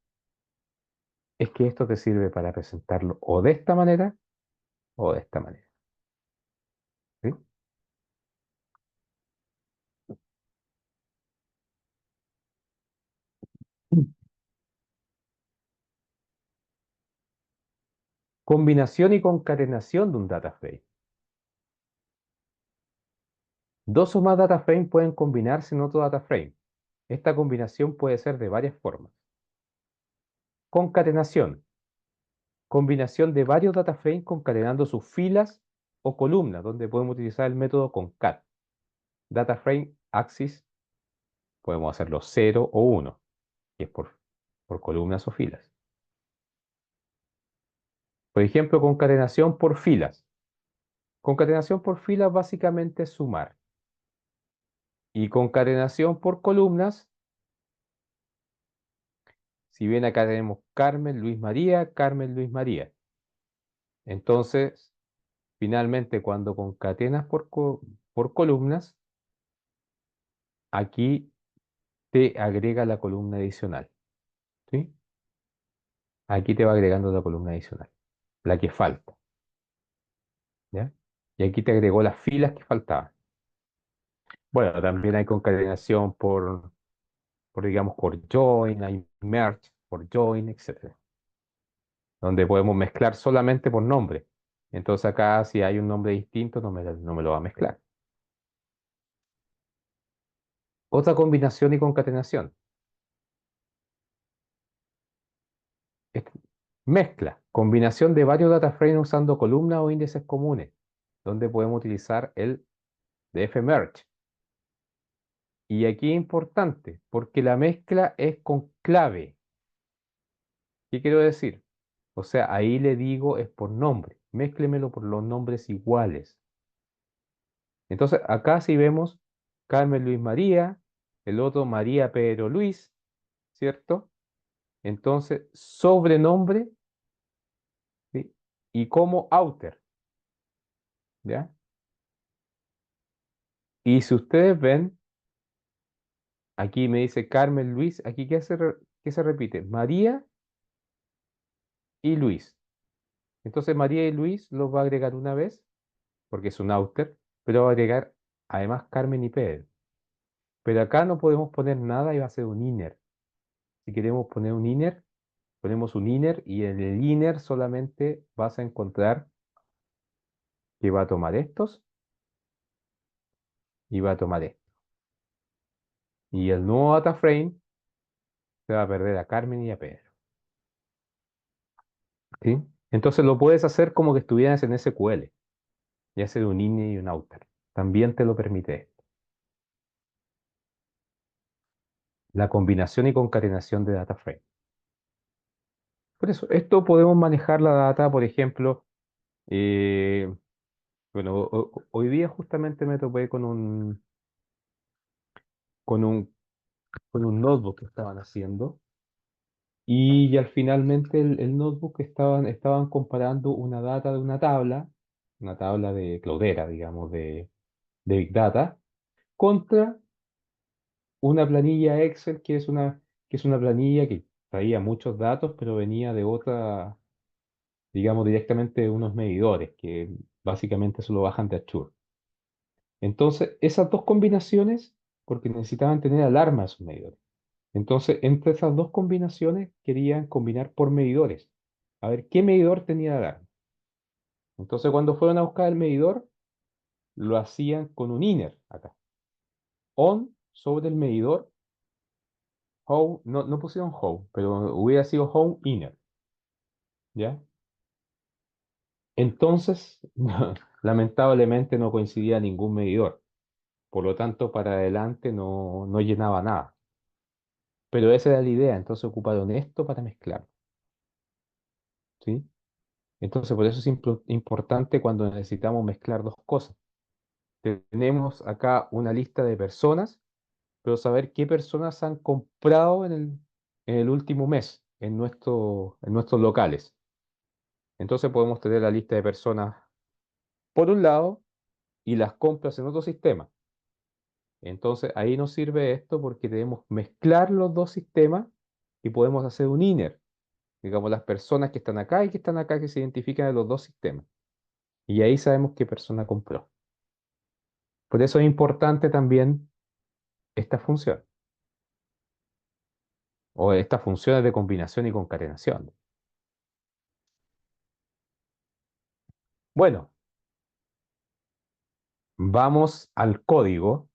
es que esto te sirve para presentarlo o de esta manera o de esta manera. ¿Sí? Combinación y concatenación de un data frame. Dos o más data frames pueden combinarse en otro data frame. Esta combinación puede ser de varias formas. Concatenación. Combinación de varios data frames concatenando sus filas o columnas, donde podemos utilizar el método concat. Data frame axis, podemos hacerlo 0 o 1, que es por columnas o filas. Por ejemplo, concatenación por filas. Concatenación por filas básicamente es sumar. Y concatenación por columnas, si bien acá tenemos Carmen, Luis María, Carmen, Luis María. Entonces, finalmente, cuando concatenas por columnas, aquí te agrega la columna adicional. ¿Sí? Aquí te va agregando la columna adicional, la que falta. ¿Ya? Y aquí te agregó las filas que faltaban. Bueno, también hay concatenación digamos, por join, hay merge por join, etcétera, donde podemos mezclar solamente por nombre. Entonces acá si hay un nombre distinto no me lo va a mezclar. Otra combinación y concatenación. es Mezcla, combinación de varios data frames usando columnas o índices comunes, donde podemos utilizar el dfmerge. Y aquí es importante, porque la mezcla es con clave. ¿Qué quiero decir? O sea, ahí le digo es por nombre. Mézclemelo por los nombres iguales. Entonces, acá si vemos Carmen Luis María, el otro María Pedro Luis, ¿cierto? Entonces, sobrenombre, ¿sí? Y como outer, ¿ya? Y si ustedes ven, aquí me dice Carmen Luis, aquí ¿qué se repite? María y Luis. Entonces, María y Luis los va a agregar una vez, porque es un outer, pero va a agregar además Carmen y Pedro. Pero acá no podemos poner nada y va a ser un inner. Si queremos poner un inner, ponemos un inner y en el inner solamente vas a encontrar que va a tomar estos y va a tomar esto. Y el nuevo data frame se va a perder a Carmen y a Pedro. ¿Sí? Entonces lo puedes hacer como que estuvieras en SQL y hacer un inner y un outer. También te lo permite esto. La combinación y concatenación de data frame. Por eso, esto podemos manejar la data, por ejemplo, eh, bueno, hoy día justamente me topé con un, con un notebook que estaban haciendo y al finalmente el notebook estaban comparando una data de una tabla de Cloudera, digamos, de Big Data, contra una planilla Excel que es una planilla que traía muchos datos, pero venía de otra, digamos, directamente de unos medidores que básicamente se lo bajan de Azure. Entonces, esas dos combinaciones, porque necesitaban tener alarma a esos medidores. Entonces, entre esas dos combinaciones, querían combinar por medidores. A ver qué medidor tenía alarma. Entonces, cuando fueron a buscar el medidor, lo hacían con un inner acá. On sobre el medidor, home, no pusieron home, pero hubiera sido home inner, ¿ya? Entonces, lamentablemente no coincidía ningún medidor. Por lo tanto, para adelante no llenaba nada. Pero esa era la idea, entonces ocuparon esto para mezclar, ¿sí? Entonces, por eso es importante cuando necesitamos mezclar dos cosas. Tenemos acá una lista de personas, pero saber qué personas han comprado en el último mes en nuestros locales. Entonces podemos tener la lista de personas por un lado y las compras en otro sistema. Entonces ahí nos sirve esto porque debemos mezclar los dos sistemas y podemos hacer un inner. Digamos, las personas que están acá y que están acá que se identifican en los dos sistemas. Y ahí sabemos qué persona compró. Por eso es importante también esta función, o estas funciones de combinación y concatenación. Bueno, vamos al código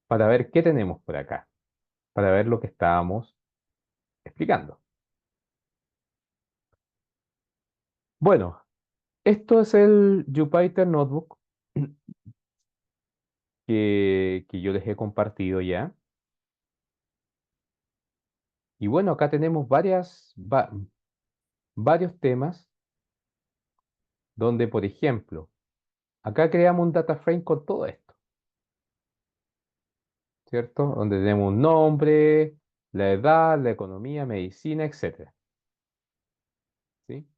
para ver qué tenemos por acá, para ver lo que estábamos explicando. Bueno, esto es el Jupyter Notebook que yo les he compartido ya. Y bueno, acá tenemos varios temas donde, por ejemplo, acá creamos un data frame con todo esto, ¿cierto? Donde tenemos un nombre, la edad, la economía, medicina, etcétera, ¿sí?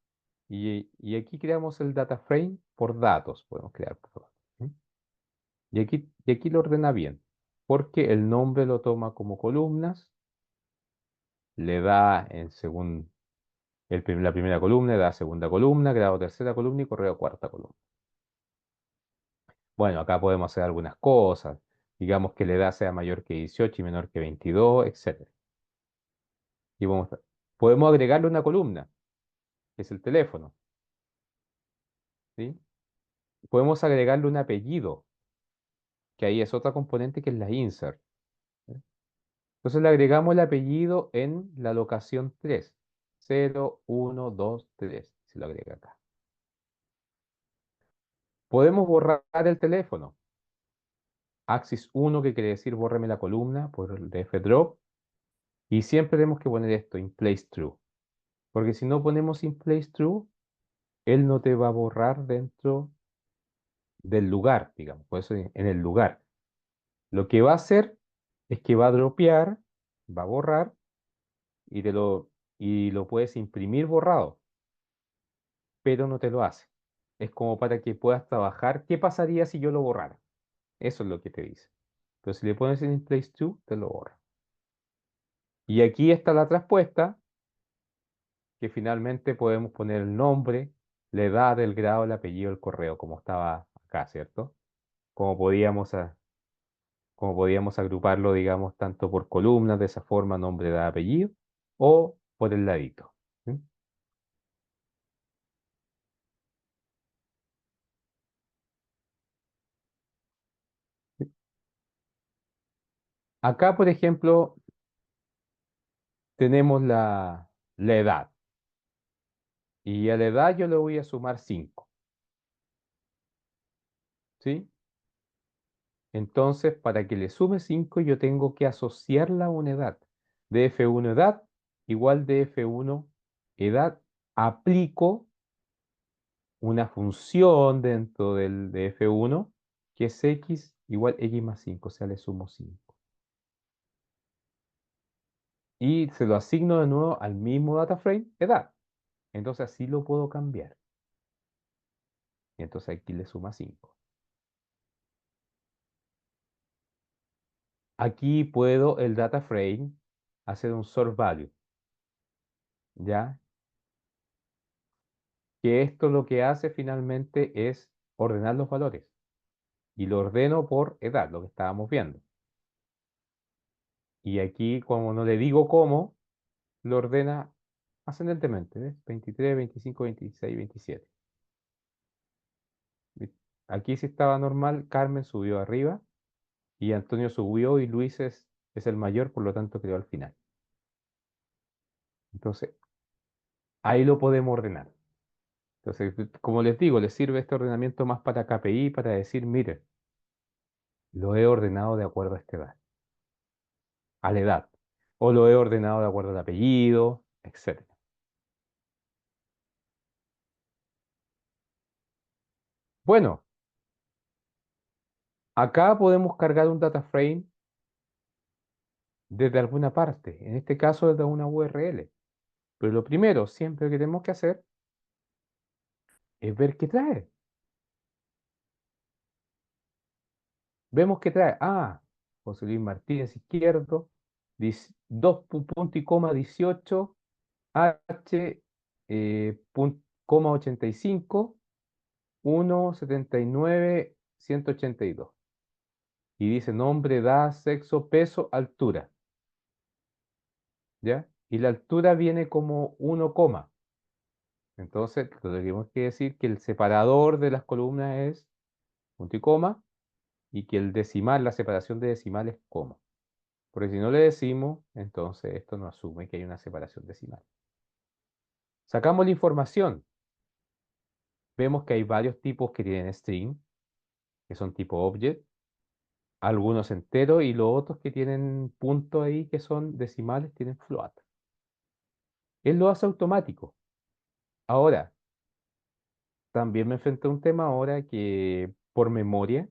Y aquí creamos el data frame por datos, podemos crear por datos, ¿sí? Y aquí lo ordena bien, porque el nombre lo toma como columnas, le da según la primera columna, le da segunda columna, grado tercera columna y correo cuarta columna. Bueno, acá podemos hacer algunas cosas. Digamos que la edad sea mayor que 18 y menor que 22, etcétera. Y podemos agregarle una columna, que es el teléfono, ¿sí? Podemos agregarle un apellido, que ahí es otra componente que es la insert. ¿Sí? Entonces le agregamos el apellido en la locación 3, 0, 1, 2, 3. Se lo agrega acá. Podemos borrar el teléfono. Axis 1, que quiere decir bórreme la columna por el drop. Y siempre tenemos que poner esto, in place true. Porque si no ponemos in place true, él no te va a borrar dentro del lugar, digamos. Por eso en el lugar. Lo que va a hacer es que va a dropear, va a borrar y lo puedes imprimir borrado, pero no te lo hace. Es como para que puedas trabajar. ¿Qué pasaría si yo lo borrara? Eso es lo que te dice. Pero si le pones en place to, te lo borra. Y aquí está la respuesta, que finalmente podemos poner el nombre, la edad, el grado, el apellido, el correo, como estaba acá, ¿cierto? Como podíamos, como podíamos agruparlo, digamos, tanto por columnas, de esa forma, nombre, edad, apellido, o por el ladito. ¿Sí? Acá, por ejemplo, tenemos la edad. Y a la edad yo le voy a sumar 5, ¿sí? Entonces, para que le sume 5 yo tengo que asociarla a una edad. Df1 edad igual df1 edad. Aplico una función dentro del df1 que es x igual x más 5, o sea, le sumo 5. Y se lo asigno de nuevo al mismo data frame, edad. Entonces así lo puedo cambiar. Y entonces aquí le suma 5. Aquí puedo el data frame hacer un sort value, ¿ya? Que esto lo que hace finalmente es ordenar los valores. Y lo ordeno por edad, lo que estábamos viendo. Y aquí, como no le digo cómo, lo ordena ascendentemente, ¿ves? 23, 25, 26, 27. ¿Ves? Aquí si estaba normal, Carmen subió arriba y Antonio subió y Luis es el mayor, por lo tanto quedó al final. Entonces, ahí lo podemos ordenar. Entonces, como les digo, les sirve este ordenamiento más para KPI, para decir, mire, lo he ordenado de acuerdo a esta edad, a la edad. O lo he ordenado de acuerdo al apellido, etcétera. Bueno, acá podemos cargar un data frame desde alguna parte, en este caso desde una URL. Pero lo primero siempre que tenemos que hacer es ver qué trae. Vemos qué trae. Ah, José Luis Martínez Izquierdo, 2 punto y coma 18, H, coma 85, 1,79, 182. Y dice nombre, edad, sexo, peso, altura. ¿Ya? Y la altura viene como 1 coma. Entonces, lo que tenemos que decir que el separador de las columnas es punto y coma, y que el decimal, la separación de decimales, coma. Porque si no le decimos, entonces esto no asume que hay una separación decimal. Sacamos la información. Vemos que hay varios tipos que tienen string, que son tipo object, algunos enteros y los otros que tienen puntos ahí, que son decimales, tienen float. Él lo hace automático. Ahora, también me enfrenté a un tema ahora que por memoria,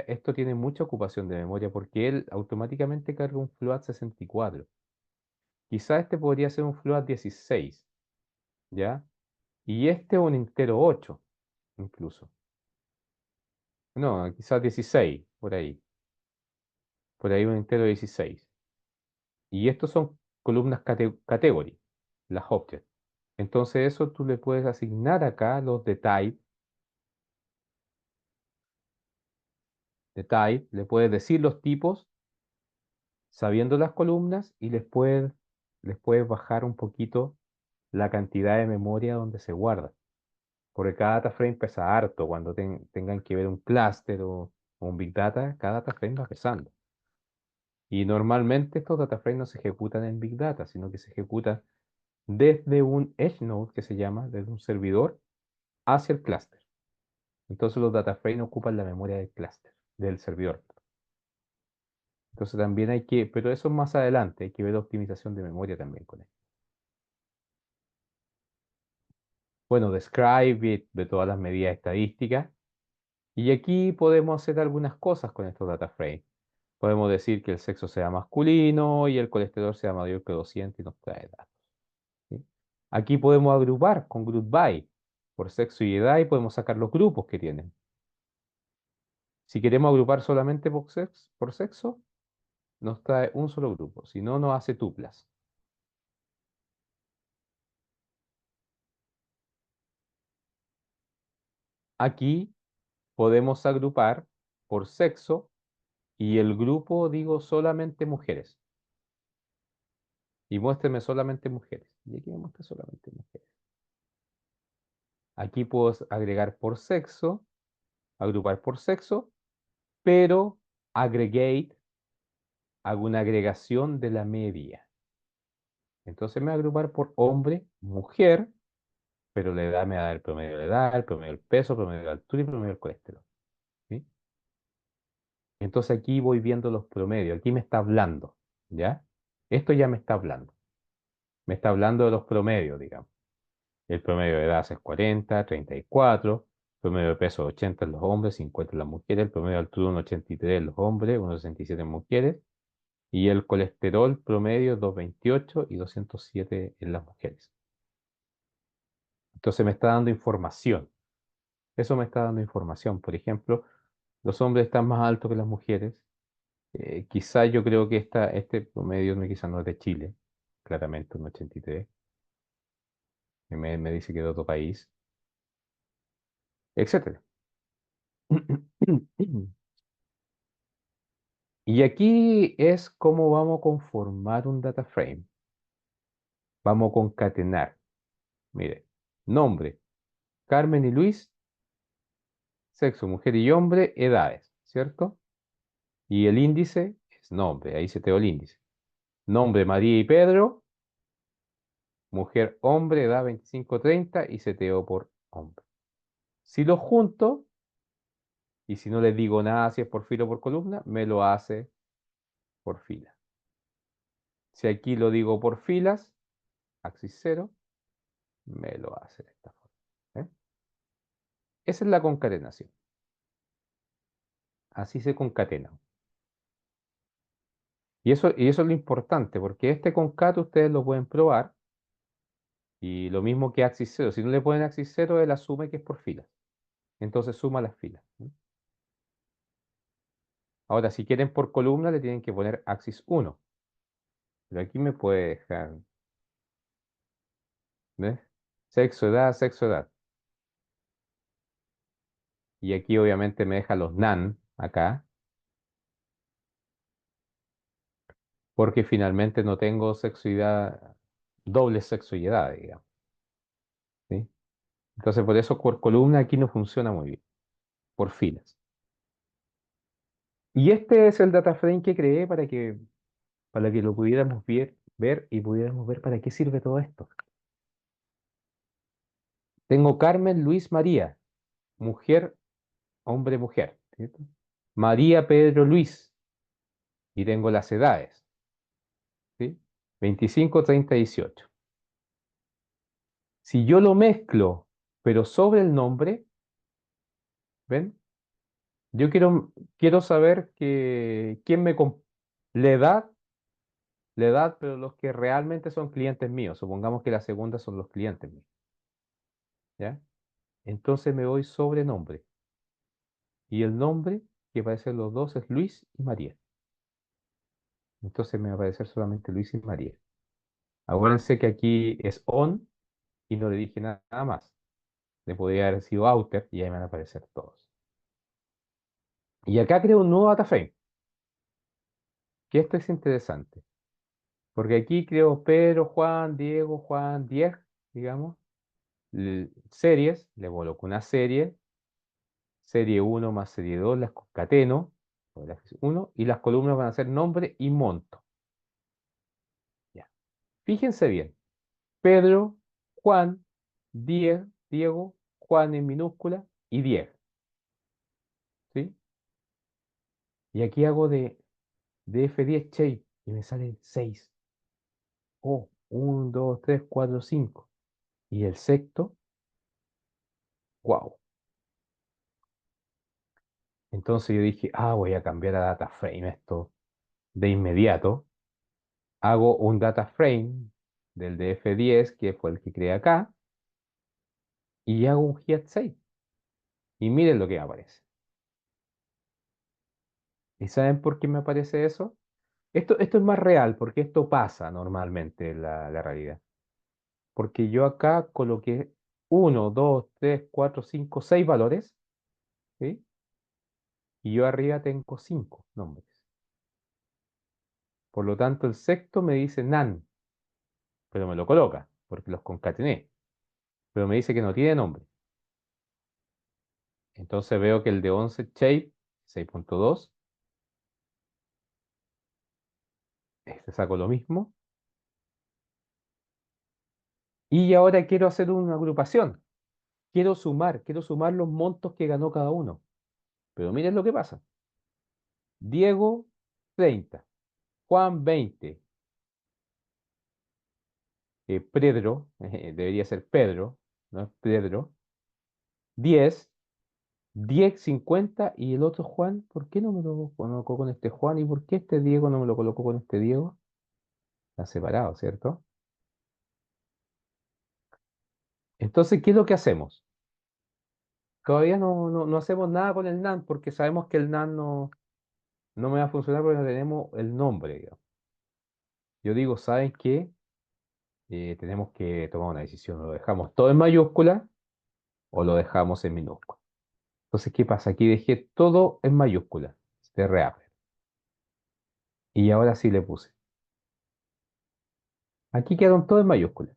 esto tiene mucha ocupación de memoria porque él automáticamente carga un float 64. Quizá este podría ser un float 16, ¿ya? Y este un entero 8, incluso. No, quizás 16, por ahí un entero 16. Y estos son columnas category, las objects. Entonces eso tú le puedes asignar acá los de type de type, le puedes decir los tipos sabiendo las columnas y les puedes bajar un poquito la cantidad de memoria donde se guarda. Porque cada data frame pesa harto. Cuando tengan que ver un clúster o un big data, cada data frame va pesando. Y normalmente estos data frames no se ejecutan en big data, sino que se ejecutan desde un edge node que se llama, desde un servidor hacia el clúster. Entonces los data frames ocupan la memoria del clúster, del servidor. Entonces también pero eso es más adelante, hay que ver optimización de memoria también con esto. Bueno, describe it, de todas las medidas estadísticas. Y aquí podemos hacer algunas cosas con estos data frames. Podemos decir que el sexo sea masculino y el colesterol sea mayor que 200 y nos trae datos. ¿Sí? Aquí podemos agrupar con group by por sexo y edad y podemos sacar los grupos que tienen. Si queremos agrupar solamente por sexo, nos trae un solo grupo. Si no, nos hace tuplas. Aquí podemos agrupar por sexo y el grupo, digo, solamente mujeres. Y muéstreme solamente mujeres. Y aquí me muestra solamente mujeres. Aquí puedo agregar por sexo, agrupar por sexo, pero aggregate, hago una agregación de la media. Entonces me va a agrupar por hombre, mujer, pero la edad me va a dar el promedio de la edad, el promedio del peso, el promedio de la altura y el promedio del colesterol. ¿Sí? Entonces aquí voy viendo los promedios. Aquí me está hablando, ¿ya? Esto ya me está hablando. Me está hablando de los promedios, digamos. El promedio de edad es 40, 34, el promedio de peso 80 en los hombres, 50 en las mujeres, el promedio de altura 1,83 en los hombres, 1,67 en mujeres, y el colesterol promedio 228 y 207 en las mujeres. Entonces me está dando información. Eso me está dando información. Por ejemplo, los hombres están más altos que las mujeres. Quizá yo creo que este promedio quizá no es de Chile, claramente un 83. Me dice que de otro país, etcétera. Y aquí es cómo vamos a conformar un data frame. Vamos a concatenar. Mire, nombre, Carmen y Luis, sexo, mujer y hombre, edades, ¿cierto? Y el índice es nombre, ahí se te dio el índice. Nombre, María y Pedro, mujer, hombre, edad 25-30 y seteo por hombre. Si lo junto, y si no les digo nada si es por fila o por columna, me lo hace por fila. Si aquí lo digo por filas, axis 0, me lo hace de esta forma. ¿Eh? Esa es la concatenación. Así se concatena. Y eso es lo importante, porque este concato ustedes lo pueden probar y lo mismo que axis 0. Si no le ponen axis 0, él asume que es por filas. Entonces suma las filas. ¿Eh? Ahora, si quieren por columna, le tienen que poner axis 1. Pero aquí me puede dejar, ¿ves? Sexo, edad, sexo, edad. Y aquí obviamente me deja los nan acá, porque finalmente no tengo sexo y edad, doble sexo y edad, digamos. ¿Sí? Entonces, por eso por columna aquí no funciona muy bien, por filas. Y este es el data frame que creé para que lo pudiéramos ver y pudiéramos ver para qué sirve todo esto. Tengo Carmen, Luis, María, mujer, hombre, mujer, ¿cierto? María, Pedro, Luis, y tengo las edades, ¿sí? 25, 30, 18. Si yo lo mezclo, pero sobre el nombre, ¿ven? Yo quiero saber quién la edad, pero los que realmente son clientes míos. Supongamos que la segunda son los clientes míos, ¿ya? Entonces me voy sobre nombre. Y el nombre que aparecen los dos es Luis y María. Entonces me va a aparecer solamente Luis y María. Acuérdense que aquí es on y no le dije nada más. Le podría haber sido outer y ahí me van a aparecer todos. Y acá creo un nuevo data frame, que esto es interesante, porque aquí creo Pedro, Juan, Diego, Juan, 10, digamos, series, le coloco una serie, serie uno más serie 2 las concateno, o las 1, y las columnas van a ser nombre y monto. Ya. Fíjense bien, Pedro, Juan, 10, Diego, Juan en minúscula y 10, ¿sí? Y aquí hago de F10 shape y me sale 6. Oh, 1, 2, 3, 4, 5. Y el sexto, wow. Entonces yo dije, voy a cambiar a data frame esto de inmediato. Hago un data frame del de F10, que fue el que creé acá, y hago un head 6. Y miren lo que me aparece. ¿Y saben por qué me aparece eso? Esto es más real, porque esto pasa normalmente en la realidad. Porque yo acá coloqué uno, 2, 3, 4, 5, 6 valores, ¿sí? Y yo arriba tengo 5 nombres. Por lo tanto, el sexto me dice nan, pero me lo coloca, porque los concatené. Pero me dice que no tiene nombre. Entonces veo que el de 11 shape, 6.2, este saco lo mismo. Y ahora quiero hacer una agrupación. Quiero sumar los montos que ganó cada uno. Pero miren lo que pasa. Diego, 30. Juan, 20. Pedro, debería ser Pedro, no es Pedro. 10. 10, 50. Y el otro Juan, ¿por qué no me lo colocó con este Juan? ¿Y por qué este Diego no me lo colocó con este Diego? Está separado, ¿cierto? Entonces, ¿qué es lo que hacemos? Todavía no hacemos nada con el NaN porque sabemos que el NaN no me va a funcionar porque no tenemos el nombre, digamos. Yo digo, ¿saben qué? Tenemos que tomar una decisión. ¿Lo dejamos todo en mayúscula o lo dejamos en minúscula? Entonces, ¿qué pasa? Aquí dejé todo en mayúscula. Se reabre. Y ahora sí le puse. Aquí quedaron todo en mayúscula.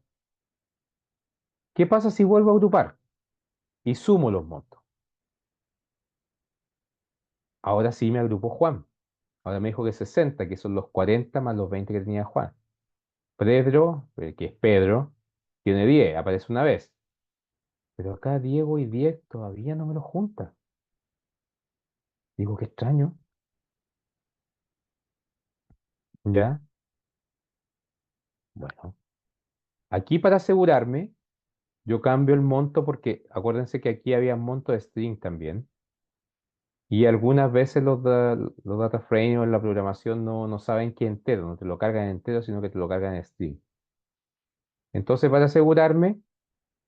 ¿Qué pasa si vuelvo a agrupar y sumo los montos? Ahora sí me agrupó Juan. Ahora me dijo que 60, que son los 40 más los 20 que tenía Juan. Pedro, que es Pedro, tiene 10, aparece una vez. Pero acá Diego y 10 todavía no me lo juntan. Digo, qué extraño. ¿Ya? Bueno, aquí para asegurarme, yo cambio el monto porque acuérdense que aquí había monto de string también. Y algunas veces los data frame o en la programación no saben qué entero, no te lo cargan entero, sino que te lo cargan en string. Entonces, para asegurarme,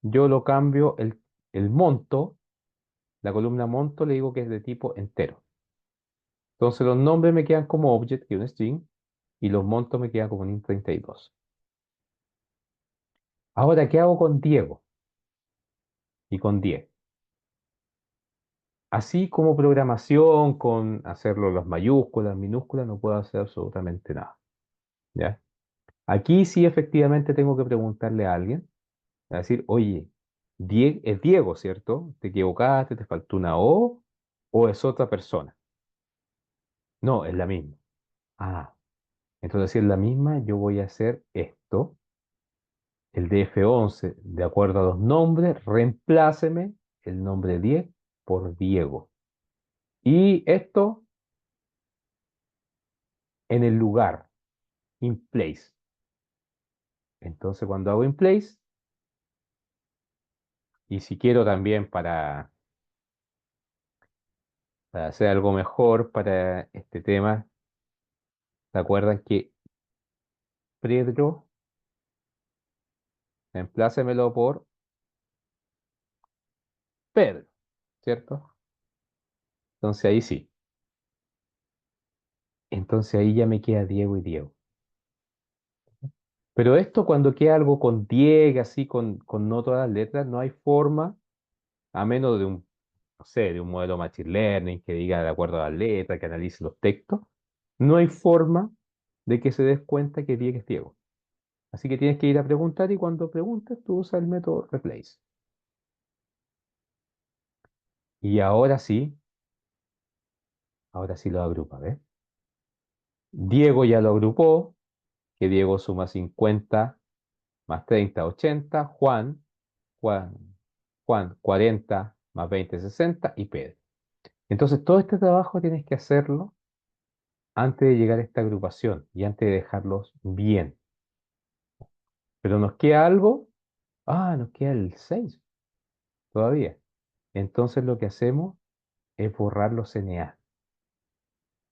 yo lo cambio el monto, la columna monto, le digo que es de tipo entero. Entonces, los nombres me quedan como object, que es un string, y los montos me quedan como un int32. Ahora, ¿qué hago con Diego y con 10? Así como programación, con hacerlo las mayúsculas, minúsculas, no puedo hacer absolutamente nada. ¿Ya? Aquí sí efectivamente tengo que preguntarle a alguien, a decir, oye, es Diego, ¿cierto? ¿Te equivocaste? ¿Te faltó una o es otra persona? No, es la misma. Ah, entonces si es la misma, yo voy a hacer esto, el DF11, de acuerdo a los nombres, reempláceme el nombre 10 por Diego. Y esto en el lugar, in place. Entonces cuando hago in place, y si quiero también para hacer algo mejor para este tema, ¿se acuerdan que Pedro, reemplácemelo por Pedro, ¿cierto? Entonces ahí sí. Entonces ahí ya me queda Diego y Diego. Pero esto cuando queda algo con Diego, así con no todas las letras, no hay forma, a menos de un no sé, de un modelo Machine Learning que diga de acuerdo a la letra, que analice los textos, no hay forma de que se des cuenta que Diego es Diego. Así que tienes que ir a preguntar y cuando preguntes tú usas el método replace. Y ahora sí lo agrupa, ¿ves? Diego ya lo agrupó, que Diego suma 50 más 30, 80, Juan, Juan 40 más 20, 60 y Pedro. Entonces todo este trabajo tienes que hacerlo antes de llegar a esta agrupación y antes de dejarlos bien. Pero nos queda algo, nos queda el 6 todavía. Entonces lo que hacemos es borrar los NA,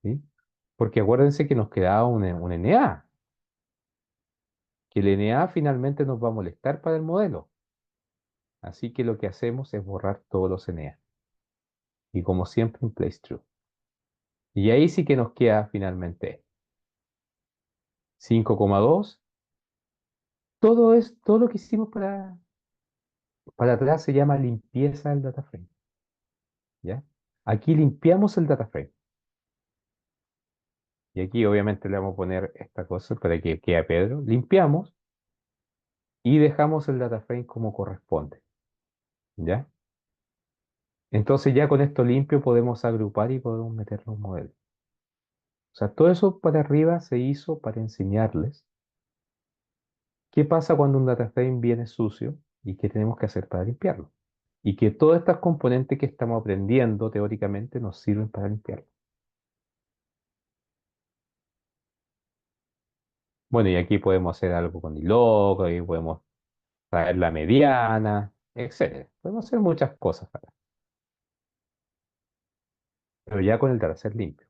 ¿sí? Porque acuérdense que nos quedaba un NA, que el NA finalmente nos va a molestar para el modelo. Así que lo que hacemos es borrar todos los NA. Y como siempre, un place true. Y ahí sí que nos queda finalmente 5,2. Todo lo que hicimos para atrás se llama limpieza del data frame, ¿ya? Aquí limpiamos el data frame. Y aquí obviamente le vamos a poner esta cosa para que quede Pedro. Limpiamos y dejamos el data frame como corresponde, ¿ya? Entonces ya con esto limpio podemos agrupar y podemos meter los modelos. O sea, todo eso para arriba se hizo para enseñarles qué pasa cuando un data frame viene sucio y qué tenemos que hacer para limpiarlo. Y que todas estas componentes que estamos aprendiendo teóricamente nos sirven para limpiarlo. Bueno, y aquí podemos hacer algo con iLog, y podemos traer la mediana, etcétera. Podemos hacer muchas cosas acá, pero ya con el dataset limpio.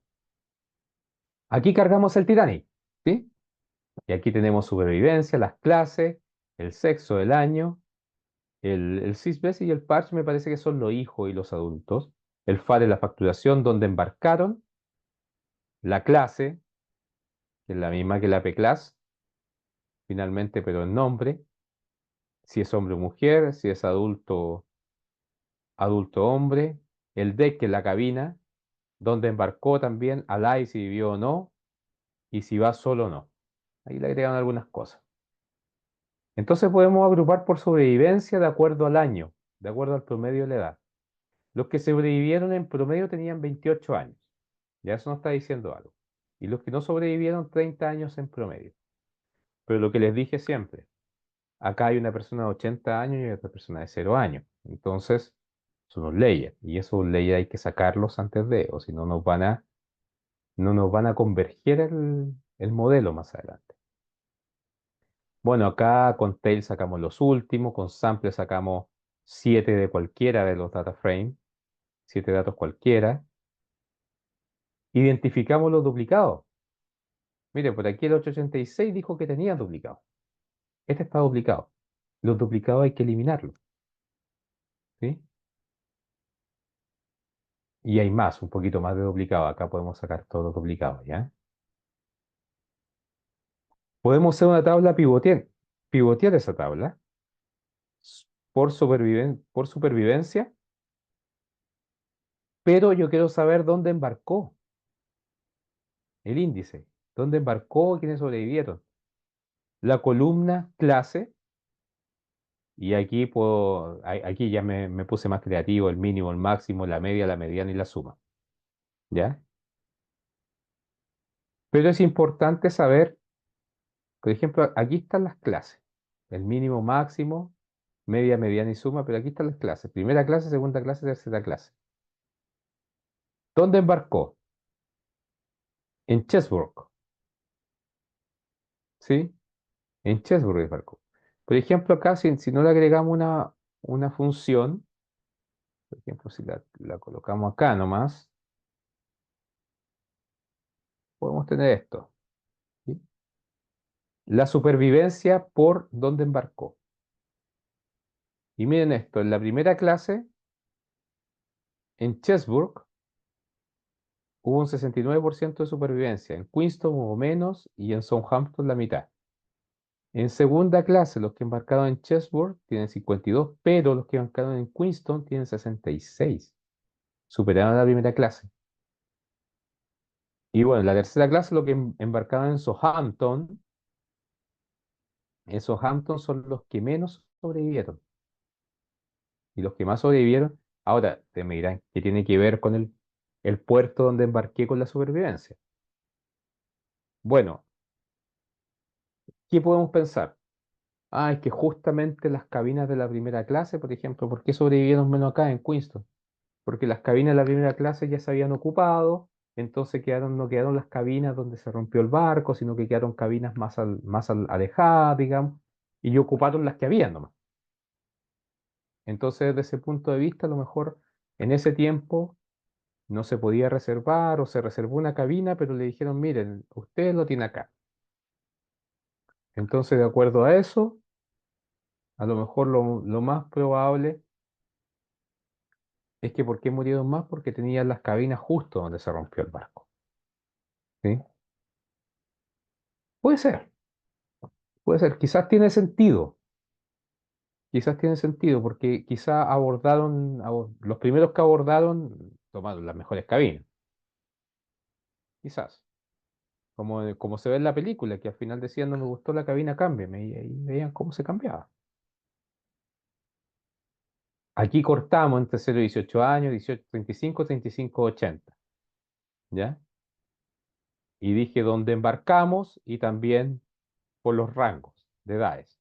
Aquí cargamos el Titanic, ¿sí? Y aquí tenemos supervivencia, las clases, el sexo, el año, el sysbase y el parch me parece que son los hijos y los adultos. El FAR es la facturación donde embarcaron, la clase, que es la misma que la P-class, finalmente, pero en nombre, si es hombre o mujer, si es adulto, adulto hombre, el deck, que es la cabina, donde embarcó también, Alay si vivió o no, y si va solo o no. Ahí le agregan algunas cosas. Entonces podemos agrupar por sobrevivencia de acuerdo al año, de acuerdo al promedio de la edad. Los que sobrevivieron en promedio tenían 28 años. Ya eso nos está diciendo algo. Y los que no sobrevivieron, 30 años en promedio. Pero lo que les dije siempre, acá hay una persona de 80 años y otra persona de 0 años. Entonces, son los leyes. Y esos leyes hay que sacarlos antes de, o si no no nos van a converger el modelo más adelante. Bueno, acá con Tail sacamos los últimos, con Sample sacamos 7 de cualquiera de los data frame, 7 datos cualquiera. Identificamos los duplicados. Mire, por aquí el 886 dijo que tenía duplicado. Este está duplicado. Los duplicados hay que eliminarlos, ¿sí? Y hay más, un poquito más de duplicado. Acá podemos sacar todos los duplicados, ¿ya? Podemos hacer una tabla pivotear esa tabla por supervivencia, pero yo quiero saber dónde embarcó el índice, dónde embarcó, quiénes sobrevivieron. La columna clase, y aquí aquí ya me puse más creativo, el mínimo, el máximo, la media, la mediana y la suma, ¿ya? Pero es importante saber, por ejemplo, aquí están las clases, el mínimo, máximo, media, mediana y suma, pero aquí están las clases, primera clase, segunda clase, tercera clase. ¿Dónde embarcó? En Chessburg, ¿sí? En Chessburg embarcó. Por ejemplo, acá si no le agregamos una función, por ejemplo, si la colocamos acá nomás, podemos tener esto, ¿sí? La supervivencia por dónde embarcó. Y miren esto, en la primera clase, en Chessburg, hubo un 69% de supervivencia, en Queenstown hubo menos y en Southampton la mitad. En segunda clase, los que embarcaron en Chessburg tienen 52, pero los que embarcaron en Queenstown tienen 66. superaron la primera clase. Y bueno, la tercera clase, lo que embarcaban en Southampton son los que menos sobrevivieron. Y los que más sobrevivieron, ahora te me dirán, ¿qué tiene que ver con el puerto donde embarqué con la supervivencia? Bueno, ¿qué podemos pensar? Ah, es que justamente las cabinas de la primera clase, por ejemplo, ¿por qué sobrevivieron menos acá en Queenstown? Porque las cabinas de la primera clase ya se habían ocupado, entonces no quedaron las cabinas donde se rompió el barco, sino que quedaron cabinas alejadas, digamos, y ocuparon las que habían nomás. Entonces, desde ese punto de vista, a lo mejor en ese tiempo no se podía reservar o se reservó una cabina, pero le dijeron, miren, usted lo tiene acá. Entonces, de acuerdo a eso, a lo mejor lo más probable es que ¿por qué murieron más? Porque tenían las cabinas justo donde se rompió el barco. ¿Sí? Puede ser, puede ser. Quizás tiene sentido, porque quizás los primeros que abordaron tomaron las mejores cabinas, quizás. Como se ve en la película, que al final decían, no me gustó la cabina, cámbiame, y ahí veían cómo se cambiaba. Aquí cortamos entre 0 y 18 años, 18, 35, 35, 80, ¿ya? Y dije dónde embarcamos y también por los rangos de edades.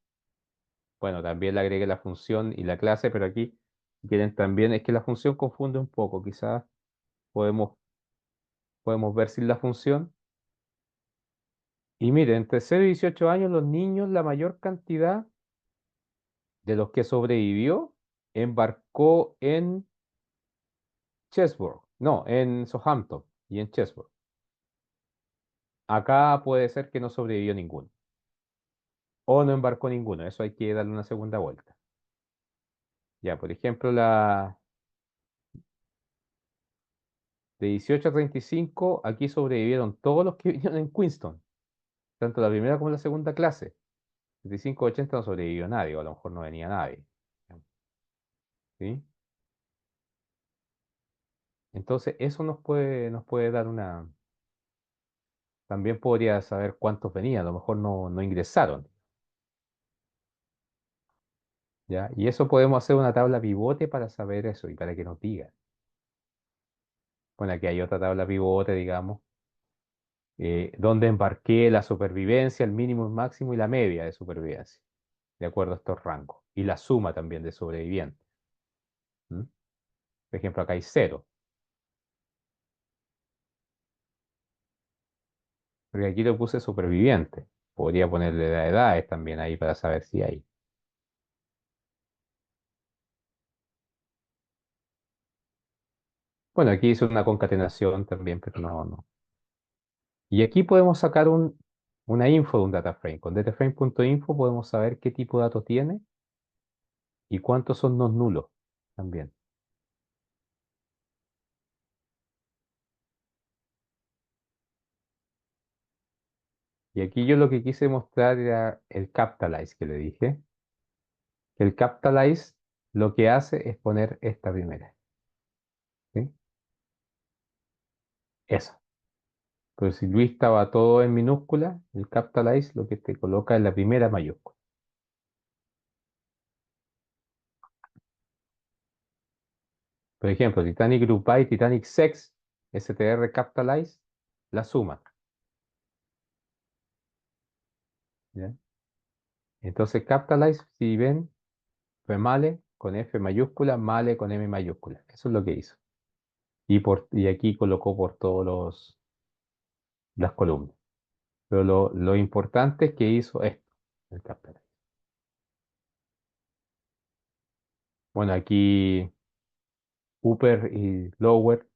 Bueno, también le agregué la función y la clase, pero aquí si quieren también, es que la función confunde un poco, quizás podemos, podemos ver sin la función. Y miren, entre 0 y 18 años, los niños, la mayor cantidad de los que sobrevivió, embarcó en Chesbrough, no, en Southampton y en Chesbrough. Acá puede ser que no sobrevivió ninguno, o no embarcó ninguno, eso hay que darle una segunda vuelta. Ya, por ejemplo, la de 18 a 35, aquí sobrevivieron todos los que vinieron en Queenstown, tanto la primera como la segunda clase. 35 a 80 no sobrevivió nadie, o a lo mejor no venía nadie. ¿Sí? Entonces, eso nos puede dar una. También podría saber cuántos venían, a lo mejor no ingresaron, ¿ya? Y eso podemos hacer una tabla pivote para saber eso y para que nos diga. Bueno, aquí hay otra tabla pivote, digamos, donde embarqué la supervivencia, el mínimo, el máximo y la media de supervivencia, de acuerdo a estos rangos. Y la suma también de sobrevivientes. ¿M? Por ejemplo, acá hay cero, porque aquí le puse superviviente. Podría ponerle las edades también ahí para saber si hay. Bueno, aquí hice una concatenación también, pero no. Y aquí podemos sacar una info de un data frame. Con dataframe.info podemos saber qué tipo de datos tiene y cuántos son los nulos también. Y aquí yo lo que quise mostrar era el capitalize que le dije. El capitalize lo que hace es poner esta primera. ¿Sí? Eso. Pero si Luis estaba todo en minúscula, el capitalize lo que te coloca es la primera mayúscula. Por ejemplo, Titanic Group by Titanic Sex, STR capitalize, la suma. ¿Ya? Entonces, capitalize, si ven, fue Male con F mayúscula, Male con M mayúscula. Eso es lo que hizo. Y aquí colocó por todos las columnas. Pero lo importante es que hizo esto, el capitalize. Bueno, aquí upper y lower,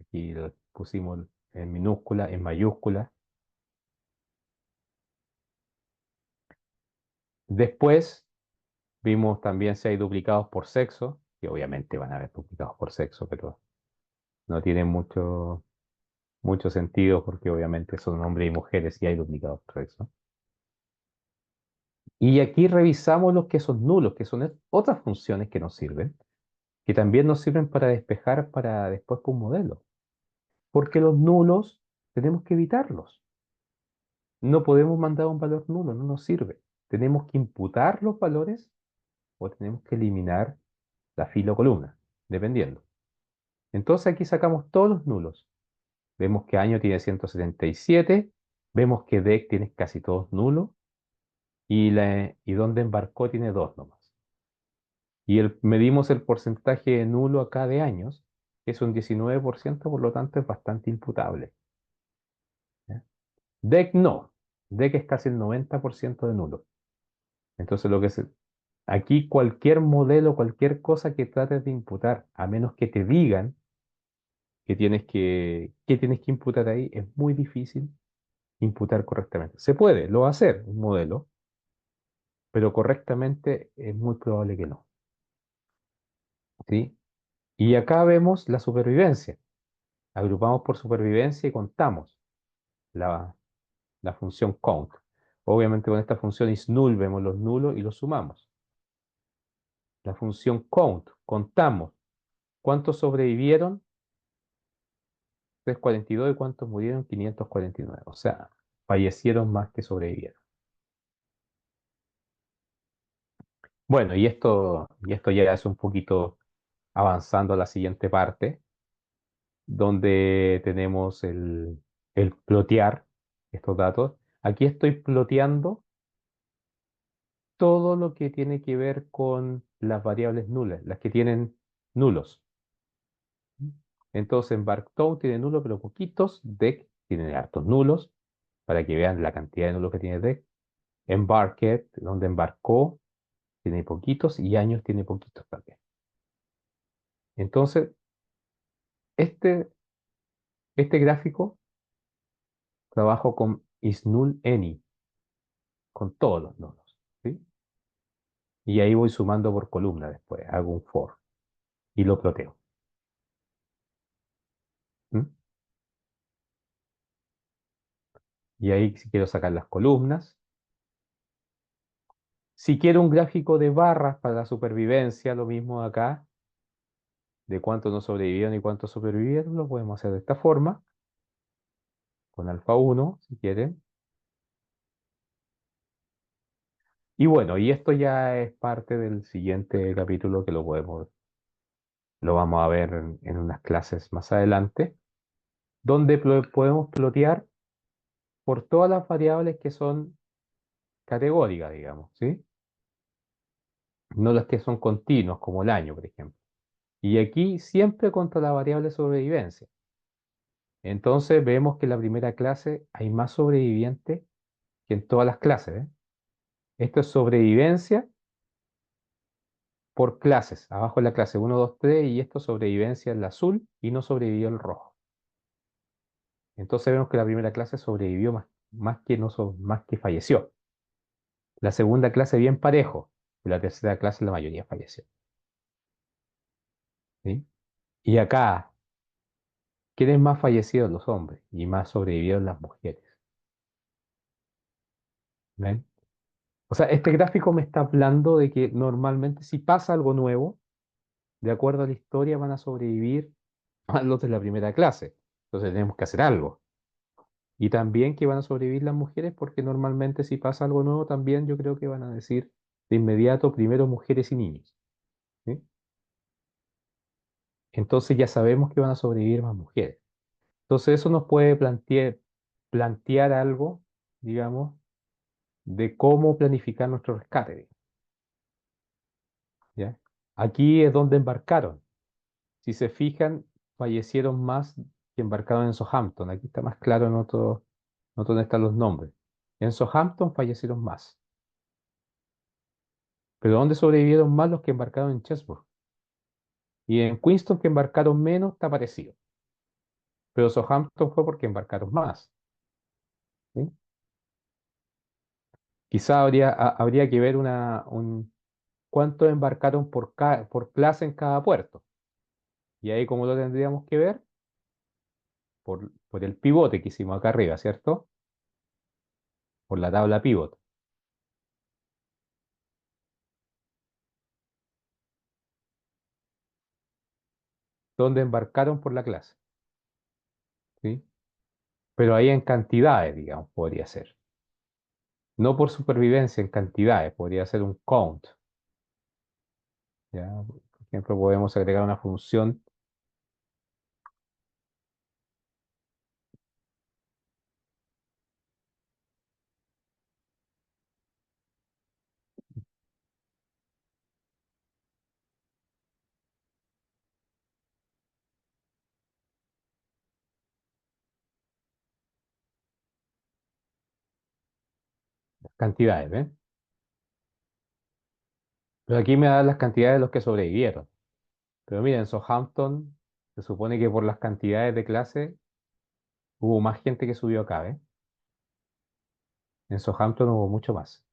aquí lo pusimos en minúscula, en mayúscula. Después vimos también si hay duplicados por sexo, que obviamente van a haber duplicados por sexo, pero no tiene mucho sentido porque obviamente son hombres y mujeres y hay duplicados por sexo. Y aquí revisamos los que son nulos, que son otras funciones que nos sirven. que también nos sirven para despejar para después con un modelo. Porque los nulos tenemos que evitarlos. No podemos mandar un valor nulo, no nos sirve. Tenemos que imputar los valores o tenemos que eliminar la fila o columna, dependiendo. Entonces aquí sacamos todos los nulos. Vemos que año tiene 177, vemos que DEC tiene casi todos nulos y donde embarcó tiene dos nomás. Medimos el porcentaje de nulo acá de años, que es un 19%, por lo tanto es bastante imputable. ¿Ya? DEC no. DEC es casi el 90% de nulo. Entonces aquí cualquier modelo, cualquier cosa que trates de imputar, a menos que te digan que tienes que imputar ahí, es muy difícil imputar correctamente. Se puede, lo va a hacer un modelo, pero correctamente es muy probable que no. ¿Sí? Y acá vemos la supervivencia. Agrupamos por supervivencia y contamos la, la función count. Obviamente con esta función isNull vemos los nulos y los sumamos. La función count, contamos cuántos sobrevivieron, 342, y cuántos murieron, 549. O sea, fallecieron más que sobrevivieron. Bueno, y esto ya es un poquito avanzando a la siguiente parte, donde tenemos el plotear estos datos. Aquí estoy ploteando todo lo que tiene que ver con las variables nulas, las que tienen nulos. Entonces, en Barktown tiene nulos, pero poquitos. DEC tiene hartos nulos, para que vean la cantidad de nulos que tiene DEC. En Barket, donde embarcó, tiene poquitos y años tiene poquitos también. Entonces, este, este gráfico trabajo con isNull any, con todos los nodos, ¿sí? Y ahí voy sumando por columna después, hago un for y lo ploteo. ¿Mm? Y ahí si quiero sacar las columnas. Si quiero un gráfico de barras para la supervivencia, lo mismo acá, de cuántos no sobrevivieron y cuántos sobrevivieron, lo podemos hacer de esta forma, con alfa 1, si quieren. Y bueno, y esto ya es parte del siguiente capítulo que lo vamos a ver en unas clases más adelante, donde podemos plotear por todas las variables que son categóricas, digamos, ¿sí? No las que son continuas, como el año, por ejemplo. Y aquí siempre contra la variable sobrevivencia. Entonces vemos que en la primera clase hay más sobrevivientes que en todas las clases, ¿eh? Esto es sobrevivencia por clases. Abajo en la clase uno, 2, 3 y esto es sobrevivencia en el azul y no sobrevivió el rojo. Entonces vemos que la primera clase sobrevivió más que, no, más que falleció. La segunda clase bien parejo, y la tercera clase la mayoría falleció. ¿Sí? Y acá, ¿quiénes más fallecidos? Los hombres y más sobrevivieron las mujeres. ¿Ven? O sea, este gráfico me está hablando de que normalmente si pasa algo nuevo, de acuerdo a la historia, van a sobrevivir a los de la primera clase. Entonces tenemos que hacer algo. Y también que van a sobrevivir las mujeres porque normalmente si pasa algo nuevo también yo creo que van a decir de inmediato primero mujeres y niños. ¿Sí? Entonces ya sabemos que van a sobrevivir más mujeres. Entonces eso nos puede plantear algo, digamos, de cómo planificar nuestro rescate. ¿Ya? Aquí es donde embarcaron. Si se fijan, fallecieron más que embarcaron en Southampton. Aquí está más claro en otro donde están los nombres. En Southampton fallecieron más. Pero ¿dónde sobrevivieron más los que embarcaron en Chesbrough? Y en Queenston, que embarcaron menos, está parecido. Pero Southampton fue porque embarcaron más. ¿Sí? Quizá habría que ver cuánto embarcaron por clase en cada puerto. Y ahí, como lo tendríamos que ver, por el pivote que hicimos acá arriba, ¿cierto? Por la tabla pivot. donde embarcaron por la clase, ¿sí? Pero ahí en cantidades, digamos, podría ser. No por supervivencia, en cantidades, podría ser un count, ¿ya? Por ejemplo, podemos agregar una función cantidades, ¿ves? Pero aquí me da las cantidades de los que sobrevivieron. Pero mira, en Southampton se supone que por las cantidades de clase hubo más gente que subió acá, ¿ves? En Southampton hubo mucho más.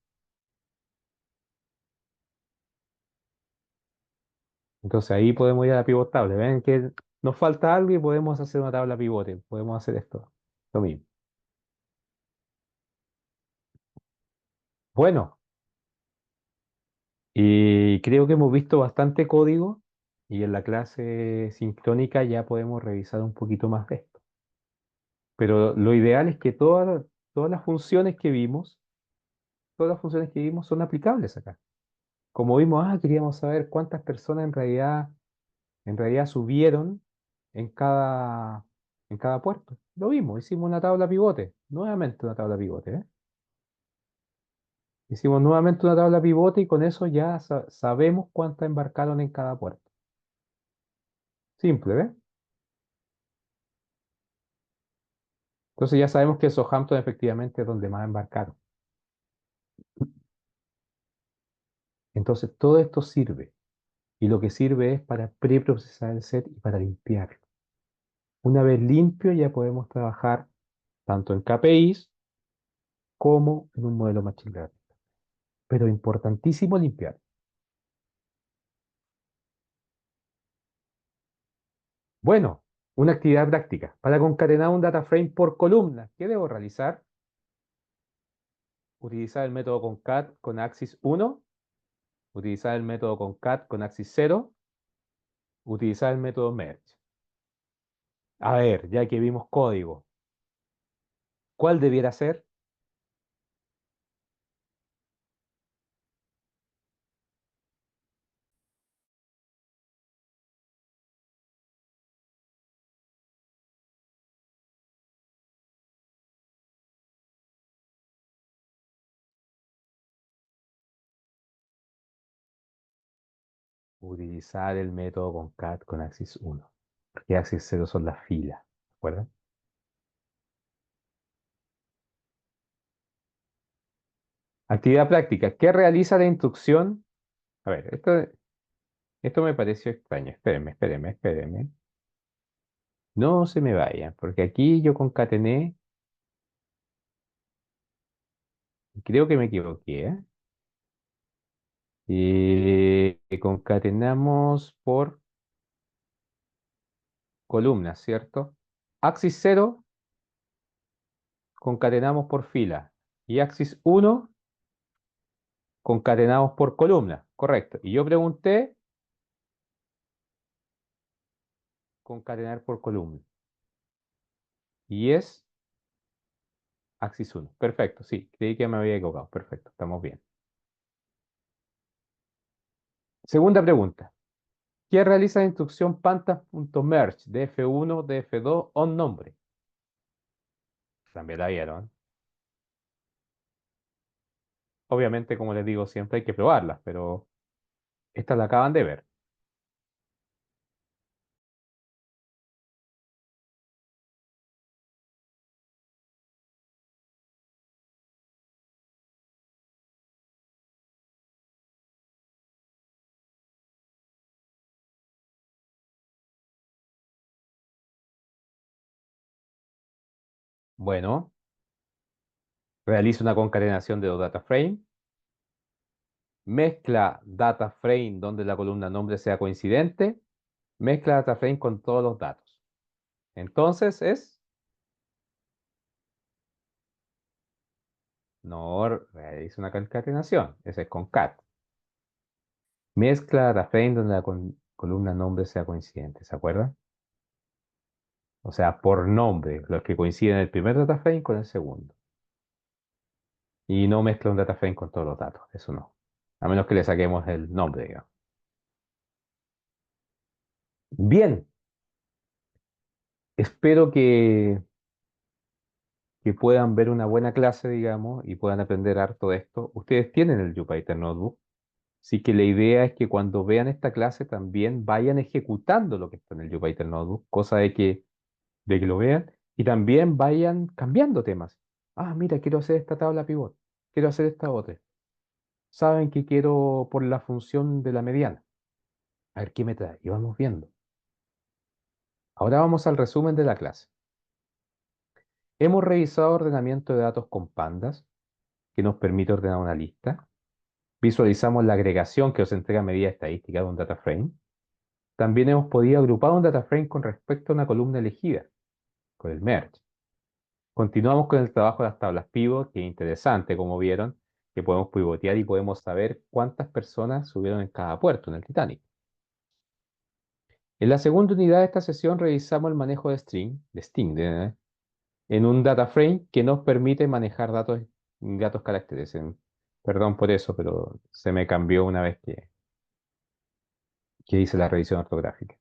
Entonces ahí podemos ir a la pivot table. Ven que nos falta algo y podemos hacer una tabla pivote. Podemos hacer esto. Lo mismo. Bueno, y creo que hemos visto bastante código y en la clase sincrónica ya podemos revisar un poquito más de esto. Pero lo ideal es que todas las funciones que vimos, todas las funciones que vimos son aplicables acá. Como vimos, queríamos saber cuántas personas en realidad subieron en cada puerto. Lo vimos, hicimos una tabla pivote, nuevamente una tabla pivote, ¿eh? Hicimos nuevamente una tabla pivote y con eso ya sabemos cuántas embarcaron en cada puerto. Simple, ¿ves? Entonces ya sabemos que Southampton efectivamente es donde más embarcaron. Entonces todo esto sirve. Y lo que sirve es para preprocesar el set y para limpiarlo. Una vez limpio ya podemos trabajar tanto en KPIs como en un modelo Machine Learning. Pero importantísimo limpiar. Bueno, una actividad práctica. Para concatenar un data frame por columna, ¿qué debo realizar? Utilizar el método concat con axis 1, utilizar el método concat con axis 0, utilizar el método merge. A ver, ya que vimos código, ¿cuál debiera ser? Utilizar el método concat con axis 1, porque axis 0 son las filas, ¿recuerdan? Actividad práctica. ¿Qué realiza la instrucción? A ver, esto me pareció extraño. Espérenme, espérenme, espérenme. No se me vayan, porque aquí yo concatené, creo que me equivoqué, ¿eh? Concatenamos por columnas, ¿cierto? Axis 0 concatenamos por fila. Y axis 1 concatenamos por columna, correcto. Y yo pregunté concatenar por columna. Y es axis 1. Perfecto, sí, creí que me había equivocado. Perfecto, estamos bien. Segunda pregunta. ¿Qué realiza la instrucción pantas.merge de F1, de F2 on nombre? También la vieron. Obviamente, como les digo, siempre hay que probarlas, pero esta la acaban de ver. Bueno, realiza una concatenación de dos data frame, mezcla data frame donde la columna nombre sea coincidente, mezcla data frame con todos los datos. Entonces no realiza una concatenación, ese es concat. Mezcla data frame donde columna nombre sea coincidente, ¿se acuerdan? O sea, por nombre, los que coinciden el primer data frame con el segundo. Y no mezcla un data frame con todos los datos, eso no. A menos que le saquemos el nombre, digamos. Bien, espero que puedan ver una buena clase, digamos, y puedan aprender harto de esto. Ustedes tienen el Jupyter Notebook, así que la idea es que cuando vean esta clase también vayan ejecutando lo que está en el Jupyter Notebook, cosa de que lo vean y también vayan cambiando temas. Ah, mira, quiero hacer esta tabla pivot, quiero hacer esta otra. Saben que quiero por la función de la mediana. A ver qué me trae. Y vamos viendo. Ahora vamos al resumen de la clase. Hemos revisado ordenamiento de datos con pandas, que nos permite ordenar una lista. Visualizamos la agregación que os entrega medida estadística de un data frame. También hemos podido agrupar un data frame con respecto a una columna elegida, con el merge. Continuamos con el trabajo de las tablas pivot, que es interesante, como vieron, que podemos pivotear y podemos saber cuántas personas subieron en cada puerto en el Titanic. En la segunda unidad de esta sesión revisamos el manejo de string, en un data frame que nos permite manejar datos caracteres. Perdón por eso, pero se me cambió una vez que hice la revisión ortográfica.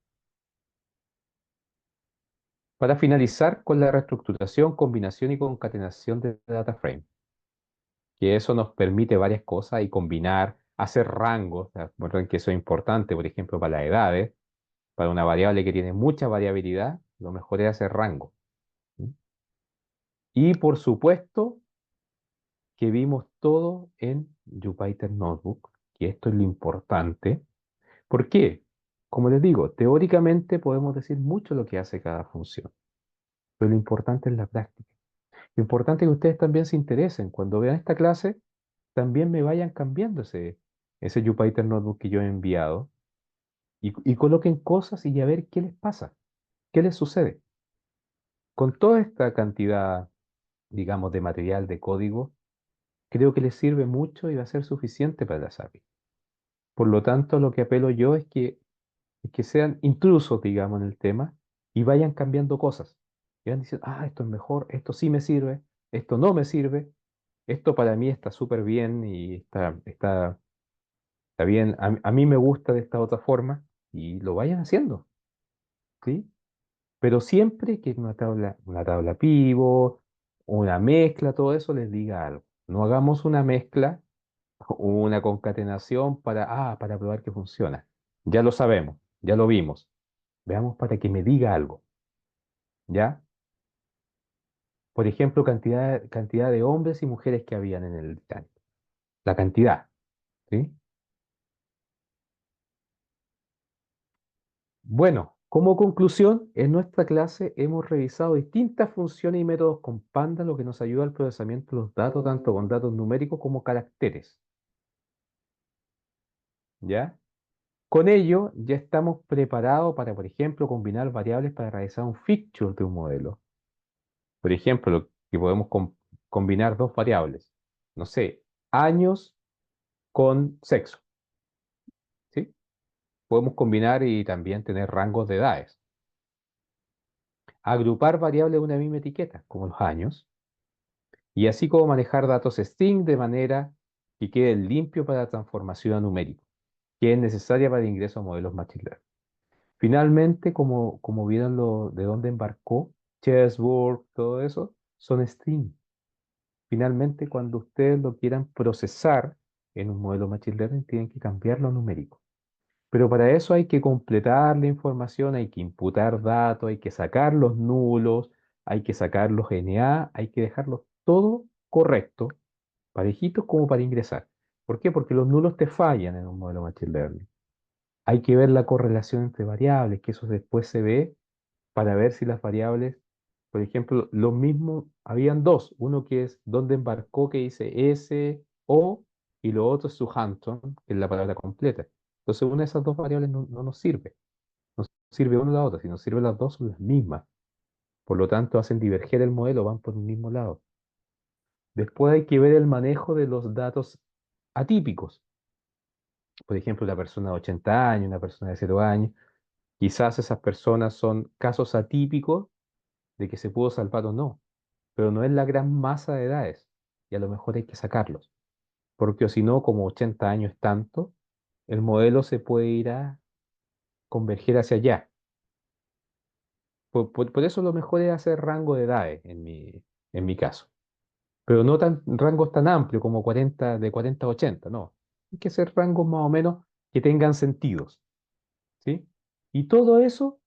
Para finalizar con la reestructuración, combinación y concatenación de data frame, que eso nos permite varias cosas y combinar, hacer rangos, ¿se acuerdan que eso es importante, por ejemplo, para las edades, para una variable que tiene mucha variabilidad, lo mejor es hacer rango. ¿Sí? Y por supuesto que vimos todo en Jupyter Notebook, que esto es lo importante. ¿Por qué? Como les digo, teóricamente podemos decir mucho lo que hace cada función, pero lo importante es la práctica. Lo importante es que ustedes también se interesen. Cuando vean esta clase, también me vayan cambiando ese Jupyter Notebook que yo he enviado y coloquen cosas y a ver qué les pasa, qué les sucede. Con toda esta cantidad, digamos, de material, de código, creo que les sirve mucho y va a ser suficiente para las API. Por lo tanto, lo que apelo yo es que sean intrusos, digamos, en el tema y vayan cambiando cosas. Y van diciendo, ah, esto es mejor, esto sí me sirve, esto no me sirve, esto para mí está súper bien y está bien, a mí me gusta de esta otra forma y lo vayan haciendo, ¿sí? Pero siempre que una tabla pivot, una mezcla, todo eso les diga algo. No hagamos una mezcla o una concatenación para probar que funciona. Ya lo sabemos, ya lo vimos. Veamos para que me diga algo, ¿ya? Por ejemplo, cantidad de hombres y mujeres que habían en el Titanic. La cantidad, ¿sí? Bueno, como conclusión, en nuestra clase hemos revisado distintas funciones y métodos con Panda, lo que nos ayuda al procesamiento de los datos, tanto con datos numéricos como caracteres, ¿ya? Con ello, ya estamos preparados para, por ejemplo, combinar variables para realizar un feature de un modelo. Por ejemplo, que podemos combinar dos variables, no sé, años con sexo, ¿sí? Podemos combinar y también tener rangos de edades. Agrupar variables de una misma etiqueta, como los años, y así como manejar datos string de manera que quede limpio para la transformación a numérico, que es necesaria para el ingreso a modelos Machine Learning. Finalmente, como vieron de dónde embarcó, Chessboard, todo eso, son string. Finalmente, cuando ustedes lo quieran procesar en un modelo Machine Learning, tienen que cambiarlo a numérico. Pero para eso hay que completar la información, hay que imputar datos, hay que sacar los nulos, hay que sacar los NA, hay que dejarlo todo correcto, parejitos como para ingresar. ¿Por qué? Porque los nulos te fallan en un modelo Machine Learning. Hay que ver la correlación entre variables, que eso después se ve para ver si las variables, por ejemplo, los mismos, habían dos, uno que es donde embarcó, que dice S, O, y lo otro es su Hampton, que es la palabra completa. Entonces, una de esas dos variables no nos sirve. No sirve una o la otra, si nos sirven las dos, son las mismas. Por lo tanto, hacen diverger el modelo, van por un mismo lado. Después hay que ver el manejo de los datos atípicos. Por ejemplo, una persona de 80 años, una persona de 0 años. Quizás esas personas son casos atípicos de que se pudo salvar o no, pero no es la gran masa de edades y a lo mejor hay que sacarlos, porque si no, como 80 años es tanto, el modelo se puede ir a converger hacia allá. Por eso lo mejor es hacer rango de edades en mi caso, pero no tan rangos tan amplios como 40, de 40 a 80, no. Hay que hacer rangos más o menos que tengan sentidos, ¿sí? Y todo eso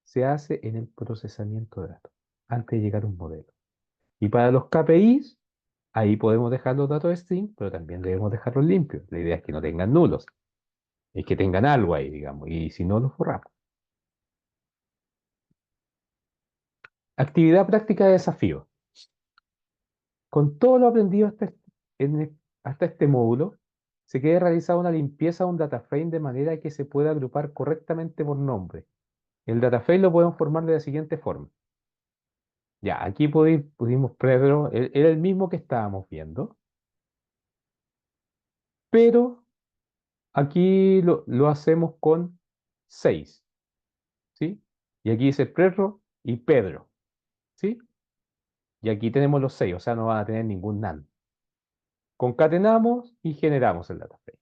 se hace en el procesamiento de datos, antes de llegar a un modelo. Y para los KPIs, ahí podemos dejar los datos string, pero también debemos dejarlos limpios. La idea es que no tengan nulos, es que tengan algo ahí, digamos, y si no, los borramos. Actividad práctica de desafío. Con todo lo aprendido hasta este módulo, se quede realizada una limpieza de un data frame de manera que se pueda agrupar correctamente por nombre. El data frame lo podemos formar de la siguiente forma. Ya, aquí pudimos, Pedro, era el mismo que estábamos viendo, pero aquí lo hacemos con 6, ¿sí? Y aquí dice Pedro y Pedro, ¿sí? Y aquí tenemos los 6, o sea, no van a tener ningún NaN. Concatenamos y generamos el data frame.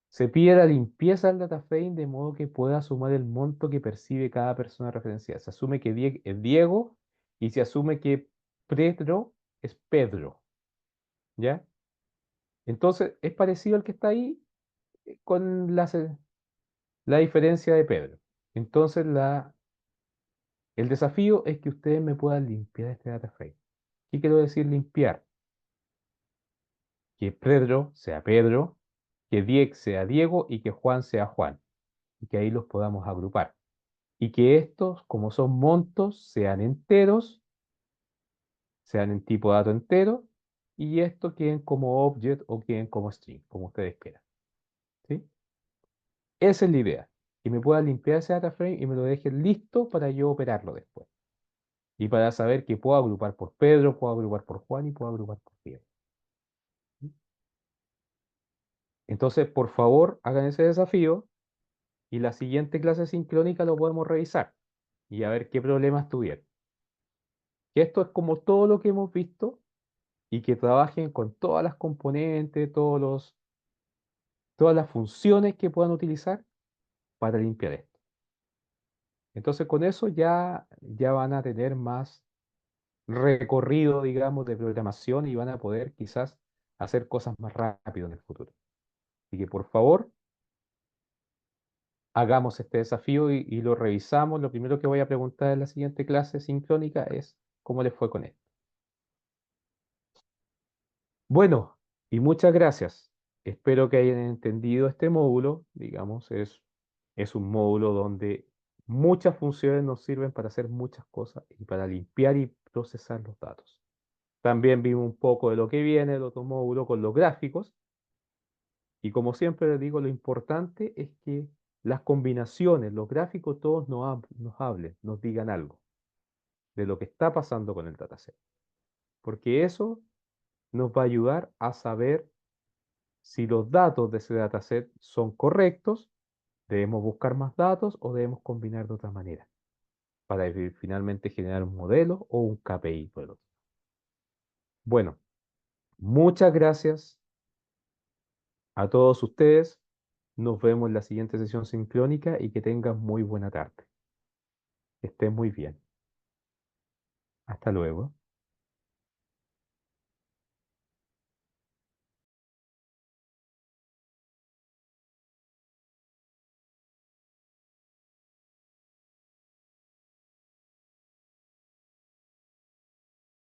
Se pide la limpieza del data frame de modo que pueda sumar el monto que percibe cada persona referenciada. Se asume que es Diego y se asume que Pedro es Pedro, ¿ya? Entonces, es parecido al que está ahí con la diferencia de Pedro. Entonces, el desafío es que ustedes me puedan limpiar este data frame. ¿Qué quiero decir limpiar? Que Pedro sea Pedro, que Diego sea Diego y que Juan sea Juan. Y que ahí los podamos agrupar. Y que estos, como son montos, sean enteros, sean en tipo dato entero, y estos queden como object o queden como string, como ustedes quieran. ¿Sí? Esa es la idea. Que me puedan limpiar ese data frame y me lo dejen listo para yo operarlo después. Y para saber que puedo agrupar por Pedro, puedo agrupar por Juan y puedo agrupar por Diego. Entonces, por favor, hagan ese desafío y la siguiente clase sincrónica lo podemos revisar y a ver qué problemas tuvieron. Que esto es como todo lo que hemos visto y que trabajen con todas las componentes, todas las funciones que puedan utilizar para limpiar esto. Entonces, con eso ya van a tener más recorrido, digamos, de programación y van a poder quizás hacer cosas más rápido en el futuro. Así que, por favor, hagamos este desafío y lo revisamos. Lo primero que voy a preguntar en la siguiente clase sincrónica es cómo les fue con esto. Bueno, y muchas gracias. Espero que hayan entendido este módulo. Digamos, es un módulo donde muchas funciones nos sirven para hacer muchas cosas y para limpiar y procesar los datos. También vimos un poco de lo que viene el otro módulo con los gráficos. Y como siempre les digo, lo importante es que las combinaciones, los gráficos, todos nos hablen, nos digan algo de lo que está pasando con el dataset. Porque eso nos va a ayudar a saber si los datos de ese dataset son correctos, debemos buscar más datos o debemos combinar de otra manera para finalmente generar un modelo o un KPI por el otro. Bueno, muchas gracias a todos ustedes. Nos vemos en la siguiente sesión sincrónica y que tengan muy buena tarde. Que estén muy bien. Hasta luego.